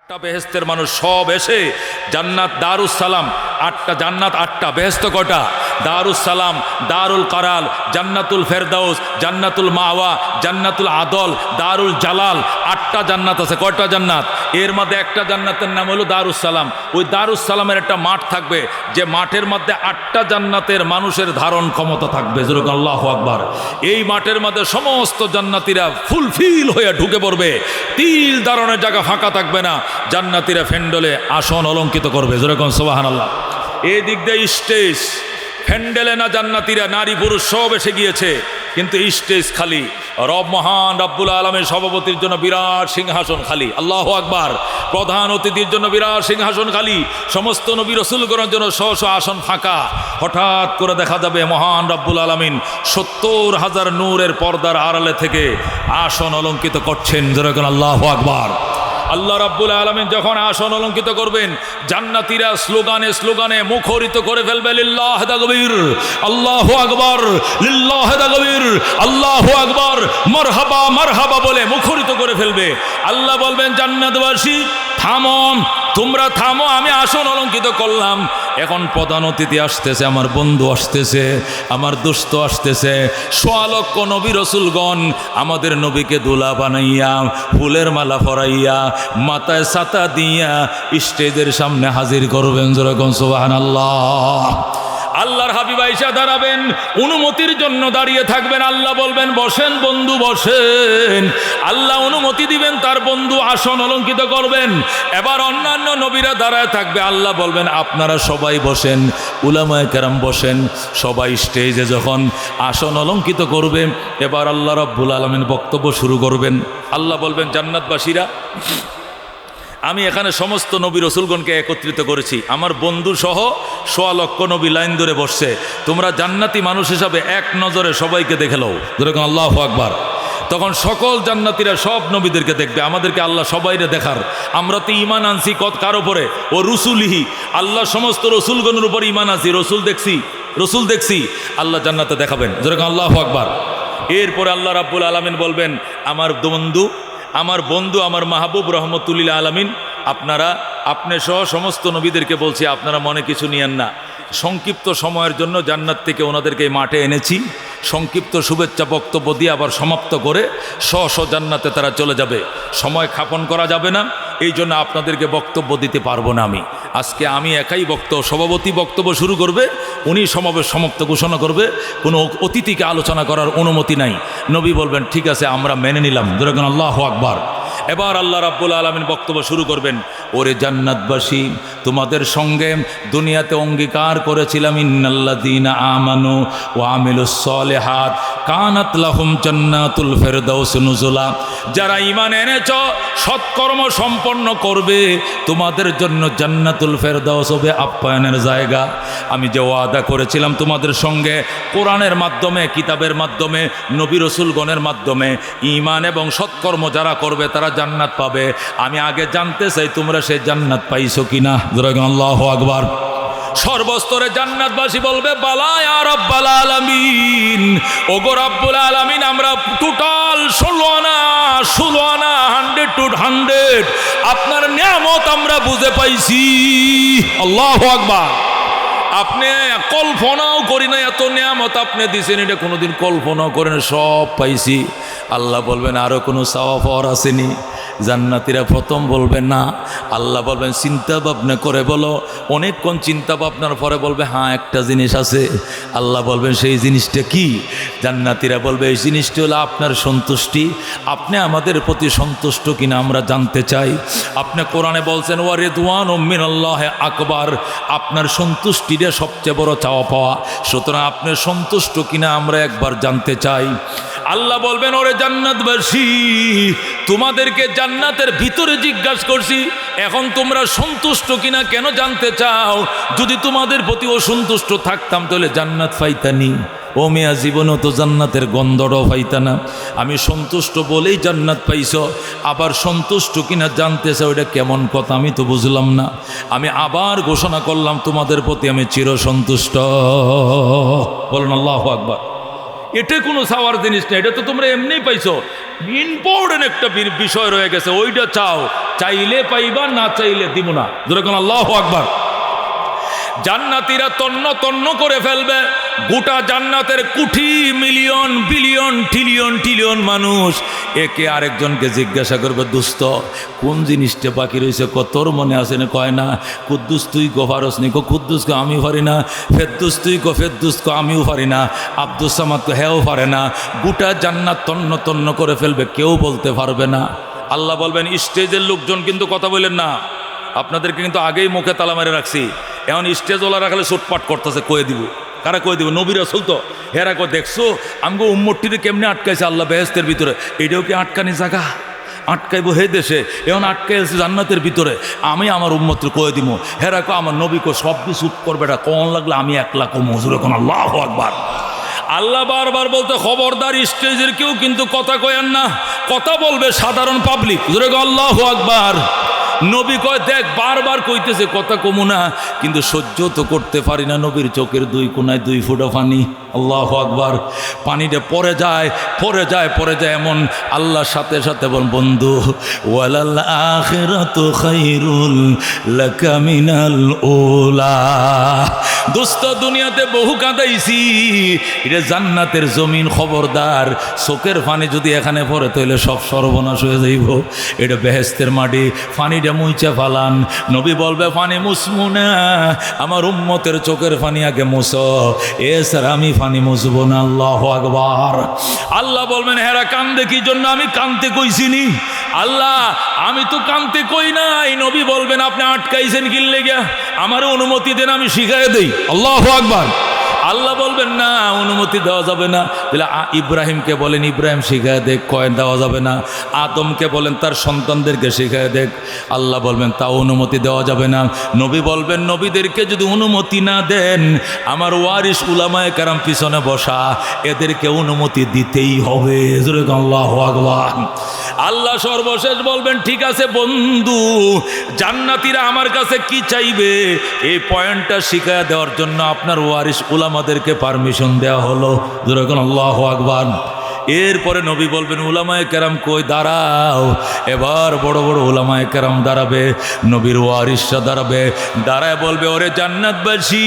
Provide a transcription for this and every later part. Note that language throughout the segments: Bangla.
আটটা বেহেস্তের মানুষ সব এসে জান্নাত দারুস সালাম, আটটা জান্নাত, আটটা বেহেস্ত কটা? দারুস সালাম, দারুল কারাল, জান্নাতুল ফেরদাউস, জান্নাতুল মাওয়া, জান্নাতুল আদল, দারুল জালাল, আটটা জান্নাত আছে। কয়টা জান্নাত? এর মধ্যে একটা জান্নাতের নাম হলো দারুস সালাম। ওই দারুস সালামের একটা মাঠ থাকবে, যে মাঠের মধ্যে আটটা জান্নাতের মানুষের ধারণ ক্ষমতা থাকবে। যেরকম আল্লাহু আকবার। এই মাঠের মধ্যে সমস্ত জান্নাতীরা ফুলফিল হয়ে ঢুকে পড়বে, তিল দাঁড়ানোর জায়গা ফাঁকা থাকবে না। জান্নাতীরা ফ্যান্ডেলে আসন অলঙ্কিত করবে। যেরকম সুবহানাল্লাহ। এই দিক দিয়ে স্টেজ, ফ্যান্ডেলে না জান্নাতীরা নারী পুরুষ সব এসে গিয়েছে, কিন্তু স্টেজ খালি। রব মহান রব্বুল আলামিনের সভাপতির জন্য বিরাট সিংহাসন খালি। আল্লাহু আকবার। প্রধান অতিথির জন্য বিরাট সিংহাসন খালি। সমস্ত নবী রাসূলগণের জন্য শো শো আসন ফাঁকা। হঠাৎ করে দেখা যাবে মহান রব্বুল আলামিন ৭০,০০০ নূরের পর্দার আড়ালে থেকে আসন অলঙ্কিত করছেন। যেরকম আল্লাহু আকবার। আল্লাহ রাব্বুল আলামিন যখন আসন অলঙ্কিত করবেন, জান্নাতীরা স্লোগানে স্লোগানে মুখরিত করে ফেলবে, লিল্লাহ তাকবীর, আল্লাহু আকবার, লিল্লাহ তাকবীর, আল্লাহু আকবার, মারহাবা মারহাবা বলে মুখরিত করে ফেলবে। আল্লাহ বলবেন, জান্নাতবাসী থামো, তোমরা থামো, আমি আসন অলঙ্কিত করলাম। এখন প্রধান অতিথি আসতেছে, আমার বন্ধু আসতেছে, আমার দোস্ত আসতেছে। ১০০ লক্ষ নবী রসুলগণ আমাদের নবীকে দোলা বানাইয়া, ফুলের মালা পরাইয়া, মাথায় ছাতা দিয়া স্টেজের সামনে হাজির করবেন। যেরকম সুবহানাল্লাহ। আল্লাহর হাবিব আয়েশা দাঁড়াবেন, অনুমতির জন্য দাঁড়িয়ে থাকবেন। আল্লাহ বলবেন, বসেন বন্ধু বসেন। আল্লাহ অনুমতি দিবেন, তার বন্ধু আসন অলঙ্কিত করবেন। এবার অন্যান্য নবীরা দাঁড়ায় থাকবে। আল্লাহ বলবেন, আপনারা সবাই বসেন, উলামায়ে কেরাম বসেন। সবাই স্টেজে যখন আসন অলঙ্কিত করবে, এবার আল্লাহ রাব্বুল আলামিন বক্তব্য শুরু করবেন। আল্লাহ বলবেন, জান্নাতবাসীরা, আমি এখানে সমস্ত নবী রসুলগণকে একত্রিত করেছি। আমার বন্ধু সহ ১০০ লক্ষ নবী লাইন ধরে বসছে। তোমরা জান্নাতি মানুষ হিসাবে এক নজরে সবাইকে দেখে লও। যেরকম আল্লাহু আকবার। তখন সকল জান্নাতীরা সব নবীদেরকে দেখবে। আমাদেরকে আল্লাহ সবাইরে দেখার, আমরা তো ইমান আনছি কার উপরে? ও রসুলিহি, আল্লাহ সমস্ত রসুলগণের উপর ইমান আনছি। রসুল দেখছি, আল্লাহ জান্নাতে দেখাবেন। যেরকম আল্লাহু আকবার। এরপরে আল্লাহ রাব্বুল আলামিন বলবেন, আমার বন্ধু আমার মাহবুব রহমতুল্লিল আলামিন, আপনি সহ সমস্ত নবীদেরকে বলছি, আপনারা মনে কিছু নিয়েন না। সংক্ষিপ্ত সময়ের জন্য জান্নাত থেকে ওনাদেরকে মাঠে এনেছি। সংক্ষিপ্ত শুভেচ্ছা বক্তব্য দিয়ে আবার সমাপ্ত করে স্ব জান্নাতে তারা চলে যাবে। সময় ক্ষেপণ করা যাবে না, এই জন্য আপনাদেরকে বক্তব্য দিতে পারবো না। আজকে আমি একাই সভাপতি বক্তব্য শুরু করবে, উনি সমাবেশ সমাপ্ত ঘোষণা করবে। কোনো অতিথিকে আলোচনা করার অনুমতি নাই। নবী বলবেন, ঠিক আছে, আমরা মেনে নিলাম। যেরকম আল্লাহু আকবার। এবার আল্লাহ রাব্বুল আলামিন বক্তব্য শুরু করবেন। ওরে জান্নাতবাসী, তোমাদের সঙ্গে দুনিয়াতে অঙ্গীকার করেছিলাম, ইন্নাল্লাযীনা আমানু ওয়া আমিলুস সলিহাত কানাত লাহুম জান্নাতুল ফেরদাউস নুজুলা। যারা ঈমান এনেছো, সৎকর্ম সম্পন্ন করবে, তোমাদের জন্য জান্নাতুল ফেরদাউস হবে আপ্যায়নের জায়গা। আমি যে ওয়াদা করেছিলাম তোমাদের সঙ্গে, কোরআনের মাধ্যমে, কিতাবের মাধ্যমে, নবী রসুলগণের মাধ্যমে, ঈমান এবং সৎকর্ম যারা করবে তারা জান্নাত পাবে। আমি আগে জানতে চাই তোমরা সেই জান্নাত পাইছো কিনা। যেরকম আল্লাহু আকবার। সর্বস্তরে জান্নাতবাসী বলবে, বালা ইয়া রাব্বাল আলামিন, ওগো রাব্বুল আলামিন, আমরা টোটাল ১৬ আনা 100 to 100 আপনার নিয়ামত আমরা বুঝে পাইছি। আল্লাহু আকবার। আপনি কল্পনাও করি না, এত নিয়ামত আপনি দিয়েছেন, এটা কোনোদিন কল্পনাও করেন, সব পাইছি। আল্লাহ বলবেন, আরো কোনো চাওয়া পাওয়ার আসেনি? জান্নাতীরা প্রথম বলবে না। আল্লাহ বলবেন, চিন্তা ভাবনা করে বলো। অনেকক্ষণ চিন্তা ভাবনার পরে বলবে, হ্যাঁ, একটা জিনিস আছে। আল্লাহ বলবেন, সেই জিনিসটা কি? জান্নাতীরা বলবে, এই জিনিসটা হলো আপনার সন্তুষ্টি। আপনি আমাদের প্রতি সন্তুষ্ট কিনা আমরা জানতে চাই। আপনি কোরআনে বলছেন, ওয়া রিদওয়ানুম মিনাল্লাহি আকবার, আপনার সন্তুষ্টিটা সবচেয়ে বড় চাওয়া পাওয়া। সুতরাং আপনি সন্তুষ্ট কিনা আমরা একবার জানতে চাই। আল্লাহ বলবেন, ওরে জান্নাতবাসী, তোমাদেরকে জান্নাতের ভিতরে জিজ্ঞাসা করছি, এখন তোমরা সন্তুষ্ট কিনা কেন জানতে চাও? যদি তোমাদের প্রতি অসন্তুষ্ট থাকতাম তাহলে জান্নাত পাইতানি। ও মেয়া, জীবনও তো জান্নাতের গন্ধটাও পাইতা না। আমি সন্তুষ্ট বলেই জান্নাত পাইছ, আবার সন্তুষ্ট কিনা জানতে চাও, এটা কেমন কথা? আমি তো বুঝলাম না। আমি আবার ঘোষণা করলাম, তোমাদের প্রতি আমি চিরসন্তুষ্ট। বলুন আল্লাহু আকবার। এটা কোনো চাওয়ার জিনিস না, এটা তো তোমরা এমনিই পাইছো। ইম্পর্টেন্ট একটা বিষয় রয়ে গেছে, ওইটা চাও, চাইলে পাইবা, না চাইলে দিব না। যেরকম আল্লাহু আকবার। জান্নাতীরা তন্ন তন্ন করে ফেলবে, গোটা জান্নাতের কোটি মিলিয়ন বিলিয়ন ট্রিলিয়ন ট্রিলিয়ন মানুষ একে আরেকজনকে জিজ্ঞাসা করবে, দোস্ত কোন জিনিসটা বাকি রয়েছে, তোর মনে আছে না? কয় না। কুদ্দুস তুই গো পারস নি? কুদ্দুস কো আমি পারি না। ফেদ্দুস তুই গো, ফেদ্দুস কো আমিও পারি না। আব্দুস সামাদ কো হেও পারে না। গোটা জান্নাত তন্ন তন্ন করে ফেলবে, কেউ বলতে পারবে না। আল্লাহ বলবেন, স্টেজের লোকজন কিন্তু কথা বলেন না, আপনাদেরকে কিন্তু আগেই মুখে তালা মেরে রাখছি। এখন স্টেজওয়ালা রাখলে সুটপাট করতেছে, কয়ে দিব। কারা কয়ে দিব? নবী রাসূল তো। হেরা কো দেখছো আমগো উম্মতটিরে কেমনে আটকাইছে আল্লাহ বেহেশতের ভিতরে, এটাও কি আটকানি জায়গা? আটকাইবো হে দেশে, এখন আটকাই আছে জান্নাতের ভিতরে। আমি আমার উম্মতকে কয়ে দিব। হেরা কো আমার নবী কো সব কিছু করবে, এটা কোন লাগলে আমি একলা কো মজুরে কোন। আল্লাহু আকবার। আল্লাহ বারবার বলতে, খবরদার স্টেজের কেউ কিন্তু কথা কয়েন না, কথা বলবে সাধারণ পাবলিক। আল্লাহু আকবার। নবী কয়, দেখ বারবার কইতেছে কথা কমু না, কিন্তু সহ্য তো করতে পারি না। নবীর চোখের দুই কোনায় 2 ফোঁটা পানি। আল্লাহু আকবার। পানিটা পরে যায় পরে যায় পরে যায়, এমন আল্লাহর সাথে সাথে বল, বন্ধু ওয়ালাল আখিরাতু খায়রুল লাকা মিনাল উলা। দোস্ত দুনিয়াতে বহু কাঁদাইছি, এটা জান্নাতের জমিন, খবরদার চোখের পানি যদি এখানে পড়ে তাহলে সব সর্বনাশ হয়ে যাইব। এটা বেহেশতের মাটি, পানিটা মুইচা ফালান। নবী বলবে, পানি মুসমু না, আমার উম্মতের চোখের পানি আগে মুছো, এছাড়া আমি পানি মুছবো না। আল্লাহু আকবার। আল্লাহ বলবেন, হেরা কান্দে কি জন্য? আমি কান্দতে কইছিনি? আল্লাহ আমি তো কান্দতে কই নাই। নবী বলবেন, আপনি আটকাইছেন কি লেগে? আমার অনুমতি দেন, আমি শিখাই দেই। আল্লাহু আকবার। আল্লাহ বলবেন, না অনুমতি দেওয়া যাবে না। তাহলে ইব্রাহিমকে বলেন, ইব্রাহিম শিখায় দেখ। কয়েন দেওয়া যাবে না। আদমকে বলেন, তার সন্তানদেরকে শিখায় দেখ। আল্লাহ বলবেন, তাও অনুমতি দেওয়া যাবে না। নবী বলবেন, নবীদেরকে যদি অনুমতি না দেন, আমার ওয়ারিস উলামায়ে কেরাম পিছনে বসা, এদেরকে অনুমতি দিতেই হবে। আল্লাহু আকবার। আল্লাহ সর্বশেষ বলবেন, ঠিক আছে বন্ধু, জান্নাতীরা আমার কাছে কি চাইবে এই পয়েন্টটা শিখায় দেওয়ার জন্য আপনার ওয়ারিস উলামাদেরকে পারমিশন দেওয়া হলো। যেরকম আল্লাহু আকবার। এরপরে নবী বলবেন, উলামায়ে কেরাম কই, দাঁড়াও। এবার বড় বড় উলামায়ে কেরাম দাঁড়াবে, নবীর ওয়ারিসরা দাঁড়াবে। দাঁড়ায় বলবে, ওরে জান্নাতবাসী,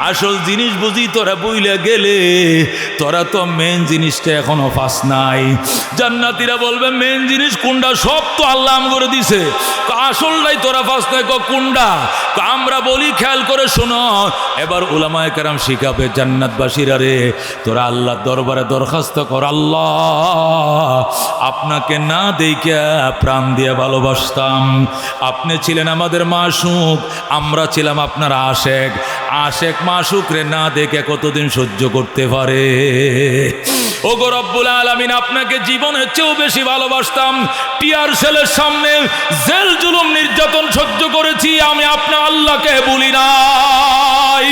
আসল জিনিস বুঝি তোরা বইলে গেলে, তোরা তো মেন জিনিসটা এখনো পাস নাই। জান্নাতীরা বলবে, মেন জিনিস কোনটা? সব তো আল্লাহ আম করে দিছে, আসলটাই তোরা পাস নাই। কোনটা? আমরা বলি, খেয়াল করে শোনো। এবার উলামায়ে কেরাম শিখাবে, জান্নাতবাসীরা রে, তোরা আল্লাহর দরবারে দরখাস্ত কর, আল্লাহ আপনাকে না দেখে প্রাণ দিয়ে ভালোবাসতাম, আপনি ছিলেন আমাদের মাশুক, আমরা ছিলাম আপনার আশেক। আশেক মাশুক রে না দেখে কতদিন সহ্য করতে পারে? ওগো রব্বুল আলামিন, আপনাকে জীবনের চেয়েও বেশি ভালোবাসতাম। টিয়ার সেলের সামনে জেল জুলুম নির্যাতন সহ্য করেছি, আমি আপনার আল্লাহকে ভুলি নাই।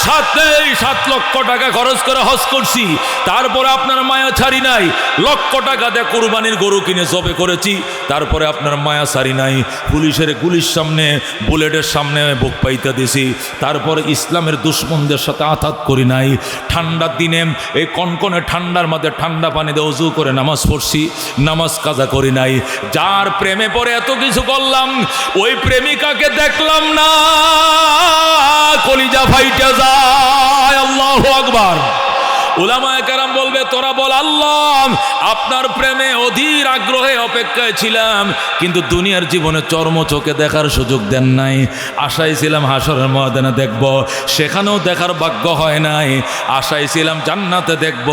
7 লক্ষ টাকা খরচ করে হজ করছি, তারপরে আপনার মায়া ছাড়ি নাই। লক্ষ টাকা দিয়ে কোরবানির গরু কিনে জবে করেছি, তারপরে আপনার মায়া ছাড়ি নাই। পুলিশের গুলির সামনে, বুলেটের সামনে বুক পাইতে দিছি, তারপরে ইসলামের দুশ্মনদের সাথে আঘাত করি নাই। ঠান্ডার দিনে এই কনকনে ঠান্ডার মধ্যে ঠান্ডা পানি দিয়ে ওযু করে নামাজ পড়ছি, নামাজ কাজা করি নাই। যার প্রেমে পড়ে এত কিছু করলাম, ওই প্রেমিকাকে দেখলাম না, কলিজা ফাইটা যায়। আল্লাহু আকবার। উলামায়ে কেরাম বলবে, তোরা বল, আল্লাহ আপনার প্রেমে অধীর আগ্রহে অপেক্ষায় ছিলাম, কিন্তু দুনিয়ার জীবনে চর্ম চোখে দেখার সুযোগ দেন নাই। আশায় ছিলাম হাসরের ময়দানে দেখব, সেখানেও দেখার ভাগ্য হয় নাই। আশায় ছিলাম জান্নাতে দেখব,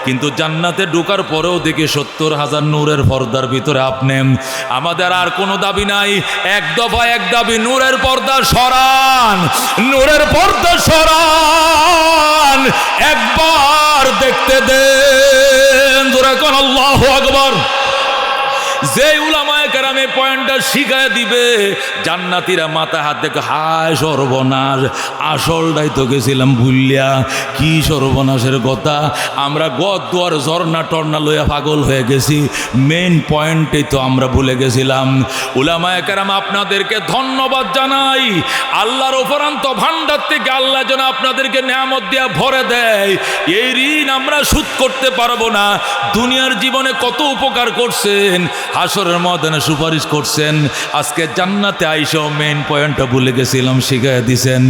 কিন্তু জান্নাতে ঢোকার পরেও দেখি 70,000 নূরের পর্দার ভিতরে আপনি। আমাদের আর কোনো দাবি নাই, এক দফা এক দাবি, নূরের পর্দা সরান, নূরের পর্দা সরান, একবার দেখতে দেন। আল্লাহু আকবার। যে উলামায়ে কেরাম এই পয়েন্টটা শিখায় দিবে। জান্নাতীরা মাথা হাত দেখে হায় সর্বনাশ, আসলটাই তো গেছিলাম ভুলিয়া, কি সর্বনাশের কথা, আমরা গদ্দুয়ার ঝর্ণা টর্না লইয়া পাগল হয়ে গেছি, মেইন পয়েন্টই তো আমরা ভুলে গেছিলাম। উলামায়ে কেরাম আপনাদেরকে ধন্যবাদ জানাই, আল্লাহর অপরান্ত ভান্ডার থেকে আল্লাহ যেন আপনাদেরকে নিয়ামত দিয়া ভরে দেয়। এই ঋণ আমরা শোধ করতে পারবো না। দুনিয়ার জীবনে কত উপকার করছেন, হাসরের ময়দানে সুপারিশ করছেন, আজকে জান্নাতে আইসাও মেইন পয়েন্টটা ভুলে গেছিলাম, শিখাইয়া দিছেন।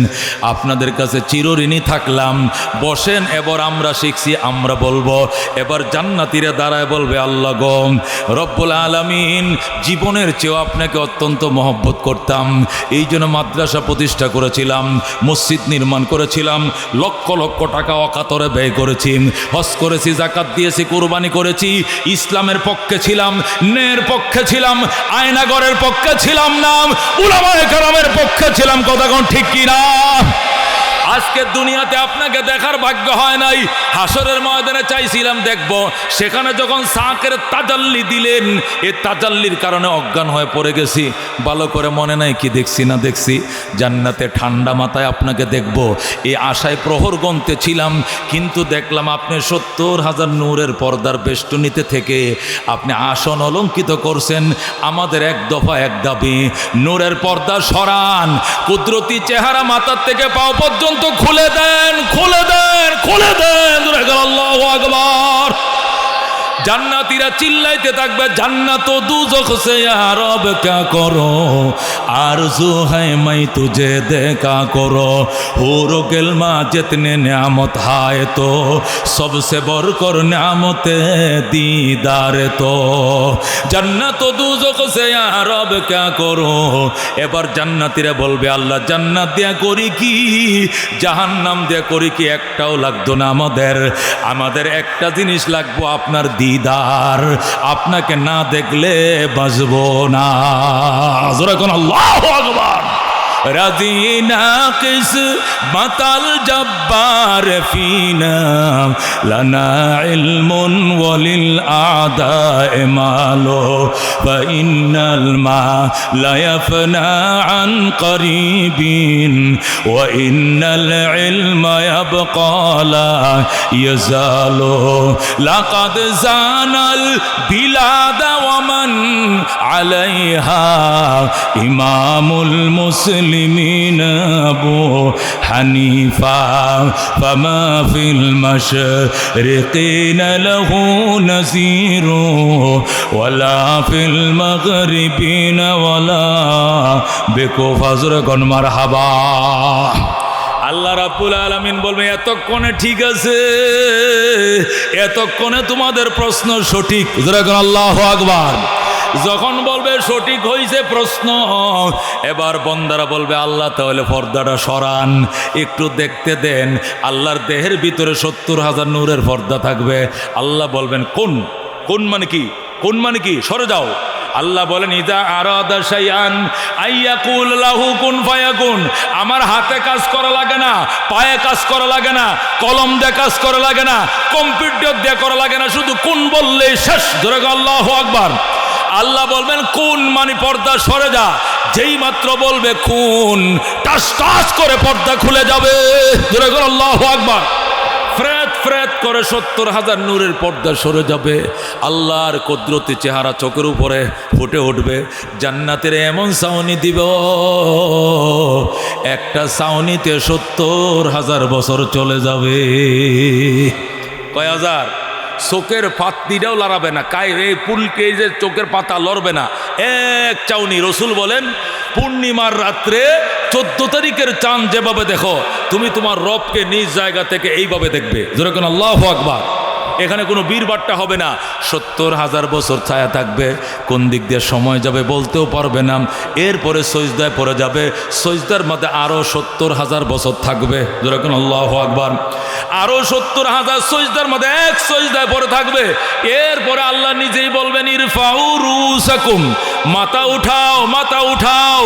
আপনাদের কাছে চিরঋণী থাকলাম। বসেন, এবার আমরা শিখছি, আমরা বলবো, এবার জান্নাতীরা দাঁড়ায় বলবে আল্লাহ গো রব্বুল আলামিন, জীবনের চেয়েও আপনাকে অত্যন্ত মহব্বত করতাম, এই জন্য মাদ্রাসা প্রতিষ্ঠা করেছিলাম, মসজিদ নির্মাণ করেছিলাম, লক্ষ লক্ষ টাকা অকাতরে ব্যয় করেছি, হজ করেছি, জাকাত দিয়েছি, কুরবানি করেছি, ইসলামের পক্ষে ছিলাম, ন্যায়ের পক্ষে ছিলাম, আয়নাগরের পক্ষে ছিলাম না, উলামায়ে কেরামের পক্ষে ছিলাম। কথা কোন ঠিক কিনা? আজকে দুনিয়াতে আপনাকে দেখার ভাগ্য হয় নাই, হাসরের ময়দানে চাইছিলাম দেখব, সেখানে যখন সাকের তাজাল্লি দিলেন, এই তাজাল্লির কারণে অজ্ঞান হয়ে পড়ে গেছি, ভালো করে মনে নাই কি দেখছি না দেখছি। জান্নাতে ঠান্ডা মাথায় আপনাকে দেখব, এই আশায় প্রহর গন্তে ছিলাম, কিন্তু দেখলাম আপনি 70,000 নূরের পর্দার বেষ্টনীতে থেকে আপনি আসন অলঙ্কিত করছেন। আমাদের এক দফা এক দাবি, নূরের পর্দা সরান, কুদরতি চেহারা মাথার থেকে পাও পর্যন্ত খুলে দেন, খুলে দেন, খুলে দেন। আল্লাহু আকবার। জান্নাতীরা চিল্লাইতে থাকবে, জান্নাত ও দুজখ সে ইয়া রব क्या करो, आरज़ू है मैं तुझे देखा करो, हूर गिलमा जितने नियामत है तो सबसे बढ़कर नियामत दीदार तो, জান্নাত ও দুজখ সে ইয়া রব क्या करो। এবার জান্নাতীরা বলবে আল্লাহ জান্নাত দিয়া করি কি, জাহান্নাম দিয়া করি কি, একটাও লাগতো না আমাদের, আমাদের একটা জিনিস লাগবো আপনার দিদার, আপনাকে না দেখলে বাঁচবো না। জোরে কোন আল্লাহু আকবার। রাদিনা কিস মাতাল জব্বার ফিনা, লানা ইলমুন ওয়ালিল আদায়ে মালো, ফা ইন্নাল মা লা ইয়াফনা আন করিবিন, ওয়া ইন্নাল ইলমা ইয়াবকা লা ইয়াজালু, লাকাদ জানাল বিলাদা ওয়া মান আলাইহা, ইমামুল মুসলিমিন আবু হানিফা, ফামা ফিল মাশরিকিনা লাহু নাযীরু, ওয়ালা ফিল মাগরিবিনা ওয়ালা বিকুফা। যখন মারহাবা। আল্লাহ রাব্বুল আলামিন বলবে এতক্ষণে ঠিক আছে, এতক্ষণে তোমাদের প্রশ্ন সঠিক। যখন আল্লাহু আকবার, যখন বলবে সঠিক হয়েছে প্রশ্ন, এবার বন্দারা বলবে আল্লাহ তাহলে পর্দাটা সরান, একটু দেখতে দেন। আল্লাহর দেহের ভিতরে 70,000 নূরের পর্দা থাকবে। আল্লাহ বলবেন কোন, কোন মানে কি, কোন মানে কি, সরে যাও। আল্লাহ বলেন ইদা আরাদা শাইআন আইয়াকুল লাহু কুন ফায়াকুন, আমার হাতে কাজ করা লাগে না, পায়ে কাজ করা লাগে না, কলম দিয়ে কাজ করা লাগে না, কম্পিউটার দিয়ে করা লাগে না, শুধু কোন বললেই শেষ। জোরে আল্লাহু আকবার। আল্লাহ বলবেন কোন মানে পর্দা সরে যা, যেই মাত্র বলবে কোন, টাস টাস করে পর্দা খুলে যাবে। জোরে আল্লাহু আকবার। ফ্রেত ফ্রেত করে 70,000 নূরের পর্দা সরে যাবে। আল্লাহর কুদরতি চেহারা চোখের উপরে ফুটে উঠবে। জান্নাতের এমন ছাউনি দিব, একটা ছাউনিতে 70,000 বছর চলে যাবে। কয় হাজার? চোখের পাতনিটাও লড়াবে না, এই পুলকে যে চোখের পাতা লড়বে না, এক চাউনি। রসুল বলেন পূর্ণিমার রাত্রে 14 তারিখের চাঁদ যেভাবে দেখো, তুমি তোমার রবকে নিজ জায়গা থেকে এইভাবে দেখবে। যেরকম আল্লাহু আকবার। এখানে কোনো বীরবাট্টা হবে না। 70,000 বছর ছায়া থাকবে, কোন দিক দিয়ে সময় যাবে বলতেও পারবে না। এরপরে সজদায় পড়ে যাবে, সজদার মধ্যে আরও 70,000 বছর থাকবে। যেরকম আল্লাহু আকবার। আরও 70,000 সজদার মধ্যে এক সজদায় পড়ে থাকবে। এরপরে আল্লাহ নিজেই বলবেন ইরফাউ রুসাকুম, মাথা উঠাও, মাথা উঠাও,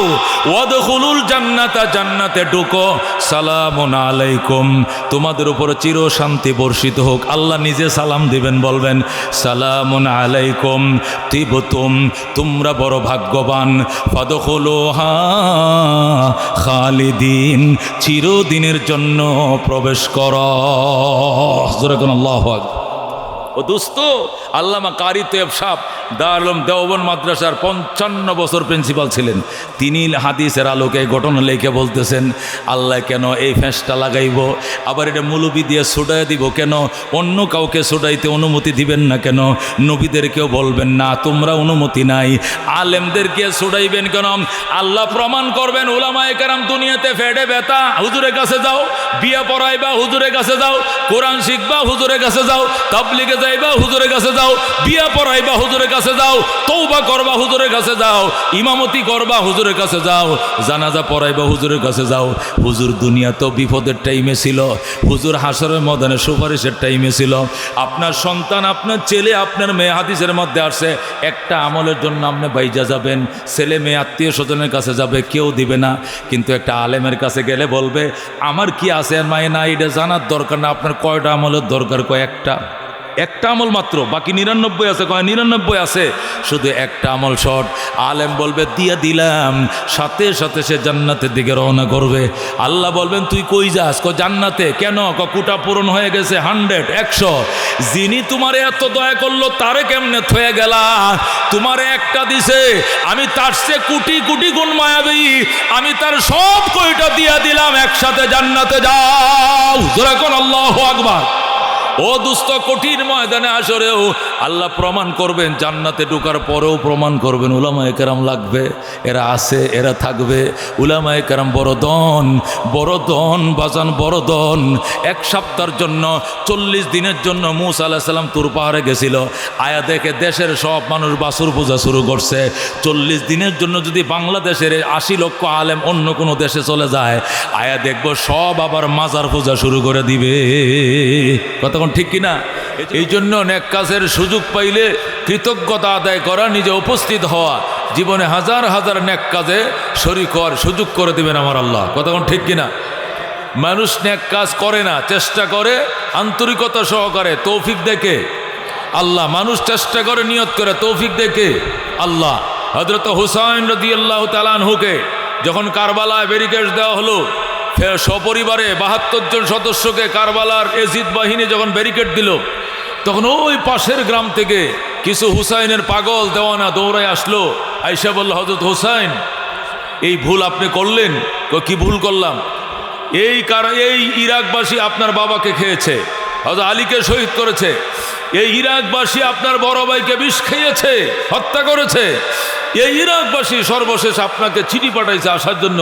ওয়াদখুলুল জান্নাতা, জান্নাতে ঢুকো, সালামুন আলাইকুম, তোমাদের উপরে চির শান্তি বর্ষিত হোক। আল্লাহ নিজে সালাম দিবেন, বলবেন সালামুন আলাইকুম তিবতুম, তোমরা বড় ভাগ্যবান, ফাদখুলুহা খালিদিন, চিরদিনের জন্য প্রবেশ করো। জোরে কোন আল্লাহু আকবার। ও দোস্ত, আল্লামা কারি তৈয়ব সাহেব দারুল দেওবন্দ মাদ্রাসার 55 বছর প্রিন্সিপাল ছিলেন। তিনি হাদিসের আলোকে ঘটনা লেখে বলতেছেন, আল্লাহ কেন এই ফেঁসটা লাগাইব, আবার এটা মুলুবি দিয়ে ছুটাই দিব কেন, অন্য কাউকে ছুটাইতে অনুমতি দিবেন না কেন, নবীদেরকেও বলবেন না তোমরা অনুমতি নাই, আলেমদেরকে ছুটাইবেন কেন? আল্লাহ প্রমাণ করবেন। উলামায়ে কেরাম দুনিয়াতে ফেডে ব্যথা, হুজুরের কাছে যাও, বিয়ে পড়াইবা হুজুরের কাছে যাও, কোরআন শিখবা হুজুরের কাছে যাও, তাবলিগে যাইবা হুজুরের কাছে যাও, বিয়ে পড়াইবা হুজুরের কাছে যাও, তওবা করবা হুজুরের কাছে যাও, ইমামতি করবা হুজুরের কাছে যাও, জানাজা পড়াইবা হুজুরের কাছে যাও। হুজুর দুনিয়া তো বিপদের টাইমে ছিল, হুজুর হাসরের ময়দানে সুপারিশের টাইমে ছিল। আপনার সন্তান, আপনার ছেলে, আপনার মেয়ে হাদিসের মধ্যে আসছে, একটা আমলের জন্য আপনি বাইজা যাবেন, ছেলে মেয়ে আত্মীয় স্বজনের কাছে যাবে, কেউ দিবে না, কিন্তু একটা আলেমের কাছে গেলে বলবে আমার কি আছে আর মায়ে না, এটা জানার দরকার না। আপনার কয়টা আমলের দরকার? কয়েকটা, একটা আমল মাত্র, বাকি 99 আছে, কয় 99 আছে, শুধু একটা আমল শর্ট। আলেম বলবে দিয়ে দিলাম, সাথে সাথে সে জান্নাতের দিকে রওনা করবে। আল্লাহ বলবেন তুই কই যাস? কয় জান্নাতে। কেন? কোটা পূরণ হয়ে গেছে 100 100। যিনি তোমারে এত দয়া করলো তারে কেমনে থয়ে গেলা? তোমারে একটা দিছে, আমি তার চেয়ে কোটি কোটি গুণ মায়াবী, আমি তার সব কয়টা দিয়ে দিলাম, একসাথে জান্নাতে যাও। জোরে কোন আল্লাহু আকবার। ও দুস্থ, কঠিন ময়দানে হাশরেও আল্লাহ প্রমাণ করবেন, জান্নাতে ঢোকার পরেও প্রমাণ করবেন উলামায়ে কেরাম লাগবে, এরা আছে, এরা থাকবে। উলামায়ে কেরাম বড় দন, বড় দন বাজান, বড় দন। এক সপ্তাহের জন্য 40 দিনের জন্য মূসা আলাইহিস সালাম তুর পাহাড়ে গেছিল। আয়া দেখে দেশের সব মানুষ বাছুর পূজা শুরু করছে। 40 দিনের জন্য যদি বাংলাদেশের 80 লক্ষ আলেম অন্য কোনো দেশে চলে যায়, আয়া দেখবো সব আবার মাজার পূজা শুরু করে দিবে। কতক্ষণ ঠিক কিনা? এই জন্য নেক কাজের সুযোগ পাইলে কৃতজ্ঞতা আদায় করা, নিজে উপস্থিত হওয়া, জীবনে হাজার হাজার নেক কাজে শরীক হওয়ার সুযোগ করে দিবেন আমার আল্লাহ। কতক্ষণ ঠিক কিনা? মানুষ নেক কাজ করে না, চেষ্টা করে আন্তরিকতা সহকারে, তৌফিক দেখে আল্লাহ। মানুষ চেষ্টা করে, নিয়ত করে, তৌফিক দেখে আল্লাহ। হযরত হুসাইন রাদিয়াল্লাহু তাআলা আনহুকে যখন কারবালায় ব্যারিকেড দেওয়া হলো, সপরিবারে 72 জন সদস্যকে কারবালার এজিদ বাহিনী যখন ব্যারিকেড দিল, তখন ওই পাশের গ্রাম থেকে কিছু হুসাইনের পাগল দেওয়ানা দৌড়ায় আসলো। আয়েশা বলল, হযরত হুসাইন এই ভুল আপনি করলেন। কি ভুল করলাম? এই ইরাকবাসী আপনার বাবাকে খেয়েছে, হযরত আলীকে শহীদ করেছে, এই ইরাকবাসী আপনার বড় ভাইকে বিষ খেয়েছে, হত্যা করেছে, এই ইরাকবাসী সর্বশেষ আপনাকে চিঠি পাঠাইছে আসার জন্য।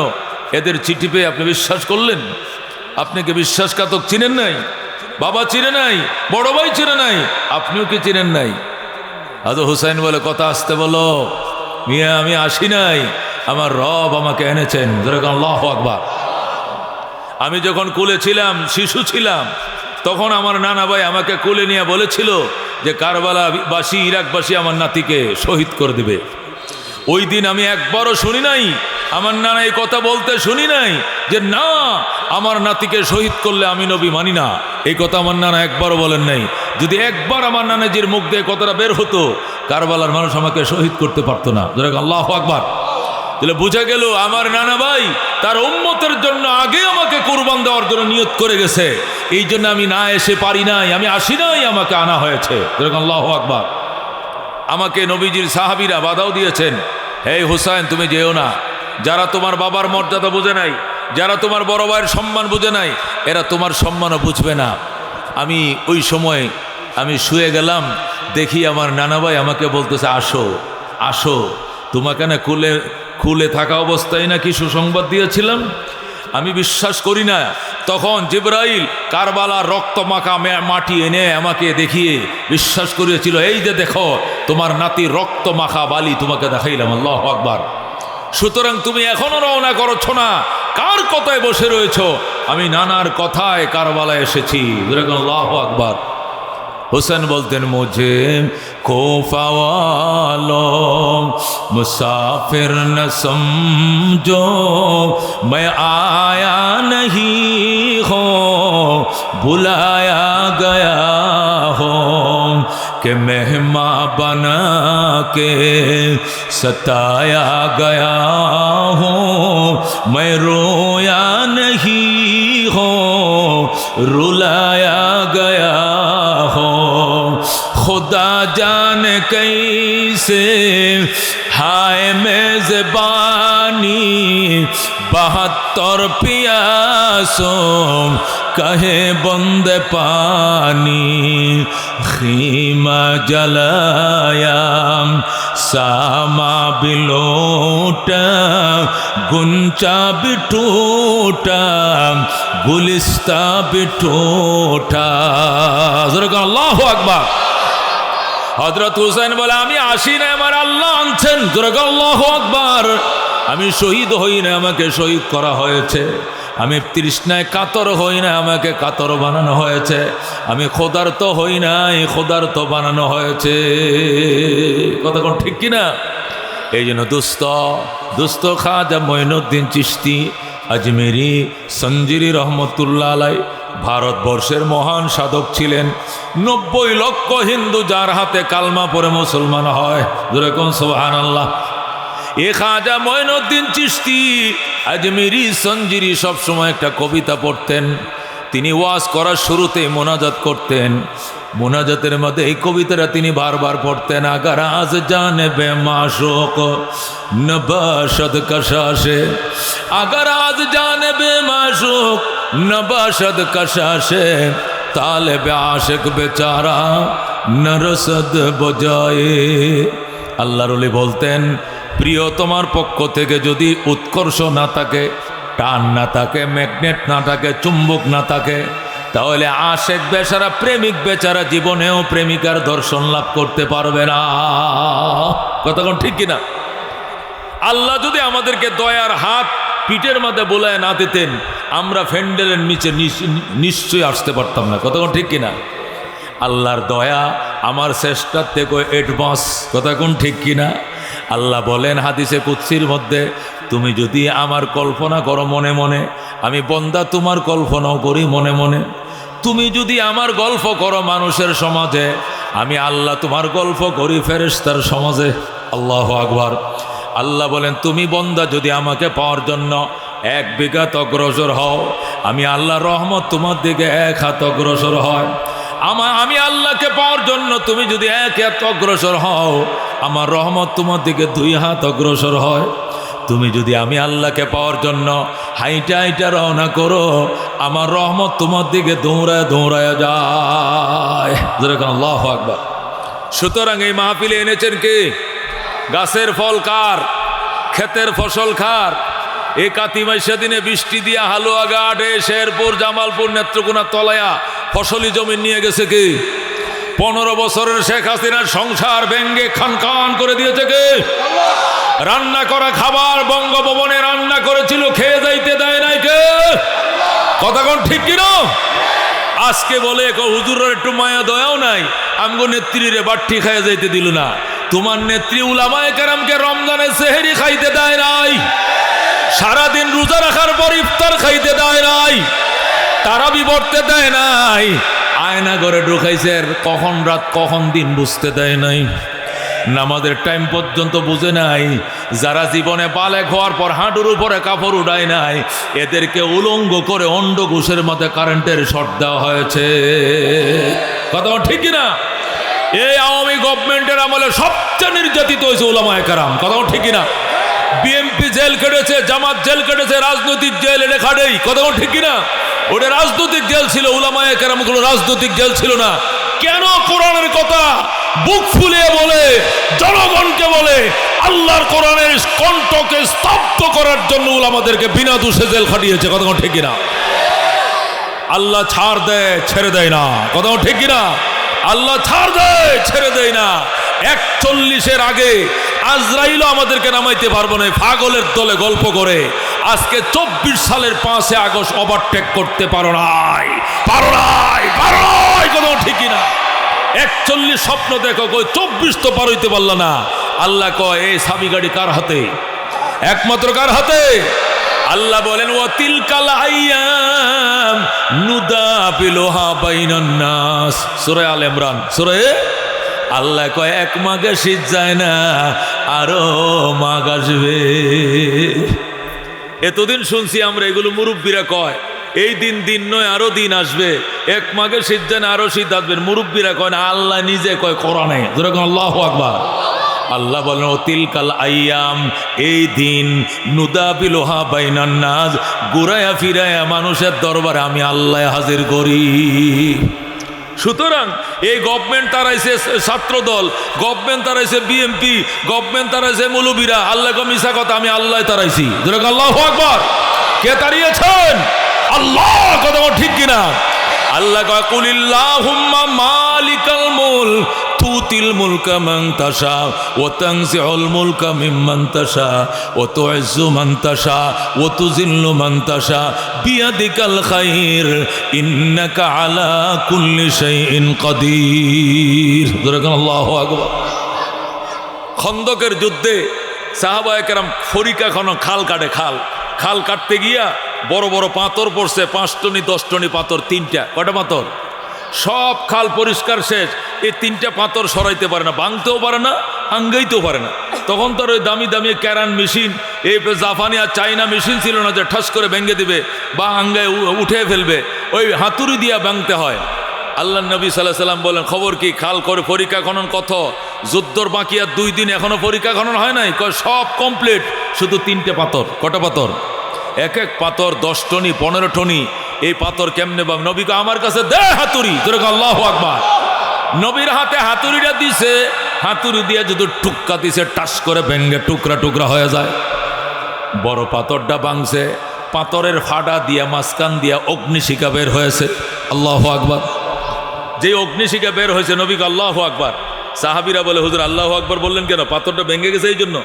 এদের চিঠি পেয়ে আপনি বিশ্বাস করলেন? আপনি কি বিশ্বাসঘাতক চিনেন নাই? বাবা চিনে নাই, বড় ভাই চিনে নাই, আপনিও কি চিনেন নাই? হযরত হুসাইন বলে, কথা আসতে বলো মিয়া, আমি আসি নাই, আমার রব আমাকে এনেছেন। যেরকম আল্লাহু আকবার। আমি যখন কোলে ছিলাম, শিশু ছিলাম, তখন আমার নানা ভাই আমাকে কোলে নিয়ে বলেছিল যে কারবালাবাসী, ইরাকবাসী আমার নাতিকে শহীদ করে দেবে। ওই দিন আমি একবারও শুনি নাই, আমার নানা এই কথা বলতে শুনি নাই যে না, আমার নাতিকে শহীদ করলে আমি নবী মানি না। এই কথা আমার নানা একবারও বলেন নাই। যদি একবার আমার নানাজির মুখ দিয়ে কথাটা বের হতো, কারবালার মানুষ আমাকে শহীদ করতে পারতো না। আল্লাহু আকবার। তাহলে বুঝা গেল আমার নানা ভাই তার উম্মতের জন্য আগে আমাকে কুরবান দেওয়ার জন্য নিয়ত করে গেছে। এই জন্য আমি না এসে পারি নাই, আমি আসি নাই, আমাকে আনা হয়েছে। আল্লাহু আকবার। আমাকে নবীজির সাহাবীরা বাধাও দিয়েছেন, হে হুসাইন তুমি যেও না, যারা তোমার বাবার মর্যাদা বুঝে নাই, যারা তোমার বড় ভাইয়ের সম্মান বুঝে নাই, এরা তোমার সম্মানও বুঝবে না। আমি ওই সময় আমি শুয়ে গেলাম, দেখি আমার নানা ভাই আমাকে বলতেছে, আসো আসো, তোমাকে না খুলে থাকা অবস্থায় নাকি সুসংবাদ দিয়েছিলাম। আমি বিশ্বাস করি না। তখন জিবরাইল কারবালার রক্ত মাখা মাটি এনে আমাকে দেখিয়ে বিশ্বাস করিয়েছিল, এই যে দেখো তোমার নাতির রক্ত মাখা বালি তোমাকে দেখাইলাম। আল্লাহু আকবার। সুতরাং তুমি এখনো রওনা করছ না, কার কথায় বসে রয়েছ? আমি নানার কথায় কারবালায় এসেছি। আল্লাহু আকবার। हुसैन बोलते हैं मुझे कोफा वालों मुसाफिर न समझो, मैं आया नहीं हो बुलाया गया हो, कि मेहमान बना के सताया गया हो, मैं रोया नहीं हो रुलाया गया हो, खुदा जाने कैसे हाय मेज़बानी 72 पियासों कहे बंद पानी, खीमा जलाया सामा भी लौटा, गुंचा भी टूटा, गुलिस्ता भी टूटा। अल्लाहु अकबर। हजरत हुसैन बोले आमी आशी ना আমার আল্লাহ আনছেন, আল্লাহু আকবার। আমি শহীদ হই না, আমাকে শহীদ করা হয়েছে। আমি তৃষ্ণায় কাতর হই না, আমাকে কাতর বানানো হয়েছে। আমি ক্ষুধার্ত হই নাই, ক্ষুধার্ত বানানো হয়েছে। কথা কোন ঠিক কিনা? এই জন্য দুস্থ খাজা মঈনুদ্দিন চিশতি আজমেরি সঞ্জিরি রহমতুল্লাহ আলাই ভারতবর্ষের মহান সাধক ছিলেন। 90 লক্ষ হিন্দু যার হাতে কালমা পড়ে মুসলমান হয়, যেরকম সুবহানাল্লাহ। এ খাজা মঈনুদ্দিন চিশতি আজমেরি সঞ্জিরি সবসময় একটা কবিতা পড়তেন। তিনি ওয়াজ করার শুরুতে মোনাজাত করতেন। মোনাজাতের মধ্যে এই কবিতাটা তিনি বারবার পড়তেন। আগার আজ জানবে মাশুক নবাশদ কশাশে, আগার আজ জানবে মাশুক নবাশদ কশাশে, তালেবে আশিক বেচারা নরসদ বজায়ে। আল্লাহর ওলি বলতেন, প্রিয় তোমার পক্ষ থেকে যদি উৎকর্ষ না থাকে, টান না থাকে, ম্যাগনেট না থাকে, চুম্বক না থাকে, তাহলে আশেক বেচারা, প্রেমিক বেচারা জীবনেও প্রেমিকার দর্শন লাভ করতে পারবে না। কতক্ষণ ঠিক কিনা? আল্লাহ যদি আমাদেরকে দয়ার হাত পিঠের মধ্যে বোলায় না দিতেন, আমরা ফ্যান্ডেলের নিচে নিশ্চয়ই আসতে পারতাম না। কতক্ষণ ঠিক কিনা? আল্লাহর দয়া আমার চেষ্টার থেকে অ্যাডভান্স। কতক্ষণ ঠিক কিনা? আল্লাহ বলেন হাদিসে কুদসির মধ্যে, তুমি যদি আমার কল্পনা করো মনে মনে, আমি বান্দা তোমার কল্পনাও করি মনে মনে। তুমি যদি আমার গল্প করো মানুষের সমাজে, আমি আল্লাহ তোমার গল্প করি ফেরেশতার সমাজে। আল্লাহু আকবার। আল্লাহ বলেন, তুমি বান্দা যদি আমাকে পাওয়ার জন্য 1 বিঘাত অগ্রসর হও, আমি আল্লাহর রহমত তোমার দিকে 1 হাত অগ্রসর হয়। আমি আল্লাহকে পাওয়ার জন্য তুমি যদি 1 হাত অগ্রসর হও, আমার রহমত তোমার দিকে 2 হাত অগ্রসর হয়। তুমি যদি আমি আল্লাহকে পাওয়ার জন্য হাইটা হাইটা রওনা করো, আমার রহমত তোমার দিকে দৌড়ায় দৌড়ায় যায়। আল্লাহু আকবার। সুতরাং এই মাহফিলে এনেছেন কে? গাছের ফল কার? ক্ষেতের ফসল কার? এই কাতিমাইশা দিনে বৃষ্টি দিয়া হালুয়াঘাটে, শেরপুর, জামালপুর, নেত্রকোনা, তলায়া ফসলি জমি নিয়ে গেছে কে? 15 বছরের শেখ হাসিনার সংসার ভেঙ্গে খান খান করে দিয়েছে কে? রান্না করা খাবার বঙ্গভবনে রান্না করেছিল, খেয়ে যাইতে দেয় নাই কে? কতক্ষণ ঠিক কিনা? আজকে বলে হুজুরের একটু মায়া দয়াও নাই, আমগো নেত্রীরে বাট্টি খাইয়া যাইতে দিল না। তোমার নেত্রী উলামায়ে কেরামকে রমজানে সেহরি খাইতে দেয় নাই, সারাদিন রোজা রাখার পর ইফতার খাইতে দেয় নাই, তারাবি পড়তে দেয় নাই, আয়না ঘরে ঢুকাইছে, কখন রাত কখন দিন বুঝতে দেয় নাই, নামাজের টাইম পর্যন্ত বুঝে নাই। যারা জীবনে বালেগ হওয়ার পর হাঁটুর উপরে কাপড় উঠায় নাই, এদেরকে উলঙ্গ করে অন্ডকোষের মধ্যে কারেন্টের শর্ট দেওয়া হয়েছে। কথা ঠিক না? এই আওয়ামী গভর্নমেন্টের আমলে সবচেয়ে নির্যাতিত হয়েছে উলামায়ে কেরাম। কথা ঠিক না? বিএনপি জেল কেটেছে, জামাত জেল কেটেছে, রাজনৈতিক জেল এটা খাটেই। কথা ঠিক না? ওটা রাজনৈতিক জেল ছিল, উলামায়ে কেরাম কোনো রাজনৈতিক জেল ছিল না। কেন কোরআনের কথা বুক ফুলিয়ে বলে, জনগণকে বলে, আল্লাহর কোরআনের কণ্ঠকে স্তব্ধ করার জন্য উলামাদেরকে বিনা দোষে জেল খাটিয়েছে। কথা ঠিক না? আল্লাহ ছাড় দেয়, ছেড়ে দেয় না। কথা ঠিক না? আল্লাহ ছাড় দেয়, ছেড়ে দেয় না। 41-এর আগে আজরাইলও আমাদেরকে নামাইতে পারবো না। পাগলের দলে গল্প করে আজকে 24 সালের 5 আগস্ট ওভারটেক করতে পারো নাই, পারো নাই, পারো নাই। কথা ঠিক না? 41 স্বপ্ন দেখো, কই 24 তো পার হইতে পারল না। আল্লাহ কয় এই চাবি গাড়ি কার হাতে? একমাত্র কার হাতে? আল্লাহ বলেন ওয়া তিলকাল আইয়াম নুদাবিলুহা বাইনান নাস, সূরা আল ইমরান। সূরা আল্লাহ কয় এক মাঘে শীত যায় না, আরো মাঘ আসবে। এতদিন শুনছি আমরা এগুলো, মুরব্বীরা কয় এই দিন দিন নয়, আরো দিন আসবে। এক মাঘে শীত যায় না, আরো শীত আসবে। মুরব্বীরা কয় না, আল্লাহ নিজে কয় কোরআনে। যেরকম আল্লাহু আকবার। আল্লাহ বলেন ও তিলকাল আইয়াম, এই দিন নুদাবিলুহা বাইনান নাস, ঘুরায়া ফিরায়া মানুষের দরবারে আমি আল্লাহ হাজির করি। সুতরাং এই গভর্নমেন্ট তারাইছে ছাত্র দল, গভর্নমেন্ট তারাইছে বিএমপি, গভর্নমেন্ট তারাইছে মৌলবীরা। আল্লাহ কো মিছা কথা, আমি আল্লাহ তারাইছি। যেরকম আল্লাহু আকবার। কে তাড়িয়েছেন? আল্লাহ। কথা ঠিক কিনা? আল্লাহ কয় কুলিল্লাহুম্মা মালিকাল মুলক তুতিল মুলকা মান তাশা ওয়া তানজিউল মুলকা মিম্মান তাশা ওয়া তুইজ্জু মান তাশা ওয়া তুযিল্লু মান তাশা বিয়াদিকাল খায়র ইন্নাকা আলা কুল্লি শাইইন কাদির। যেরকম আল্লাহু আকবার। খন্দকের যুদ্ধে সাহাবায়ে কেরাম ফরিকা খনন খাল কাটে, খাল কাটতে গিয়া বড় বড় পাথর পড়ছে, 5 টনি 10 টনি পাথর, 3টা। কটা পাথর? সব খাল পরিষ্কার শেষ, এই 3টা পাথর সরাইতে পারে না, ভাঙতেও পারে না, আঙ্গাইতেও পারে না। তখন তো ওই দামি দামি ক্যারান মেশিন, এই জাপানি আর চাইনা মেশিন ছিল না যে ঠাস করে ভেঙে দিবে বা আঙ্গায় উঠে ফেলবে, ওই হাতুড়ি দিয়া ভাঙতে হয়। আল্লাহ নবী সাল্লাল্লাহু আলাইহি সাল্লাম বলেন খবর কি, খাল করে পরীক্ষা খনন কত? যুদ্ধর বাকি আর 2 দিন, এখনো পরীক্ষা খনন হয় নাই। সব কমপ্লিট, শুধু 3টে পাথর। কটা পাথর? এক এক পাথর 10 টনি 15 টনি। এই পাথর কেমনে ভাঙ? নবীকে আমার কাছে দে হাতুড়ি। যেরকম আল্লাহু আকবার। নবীর হাতে হাতুড়িটা দিছে, হাতুড়ি দিয়ে যদি টুক্কা দিছে, টাস করে ভেঙ্গে টুকরা টুকরা হয়ে যায়। বড় পাথরটা ভাঙছে, পাথরের ফাটা দিয়া মাঝখান দিয়া অগ্নিশিখা বের হয়েছে। আল্লাহু আকবার। যে অগ্নিশিখা বের হয়েছে, নবীকে আল্লাহু আকবার। সাহাবীরা বলে হুজুর আল্লাহু আকবার বললেন কেন? পাথরটা ভেঙে গেছে এই জন্য।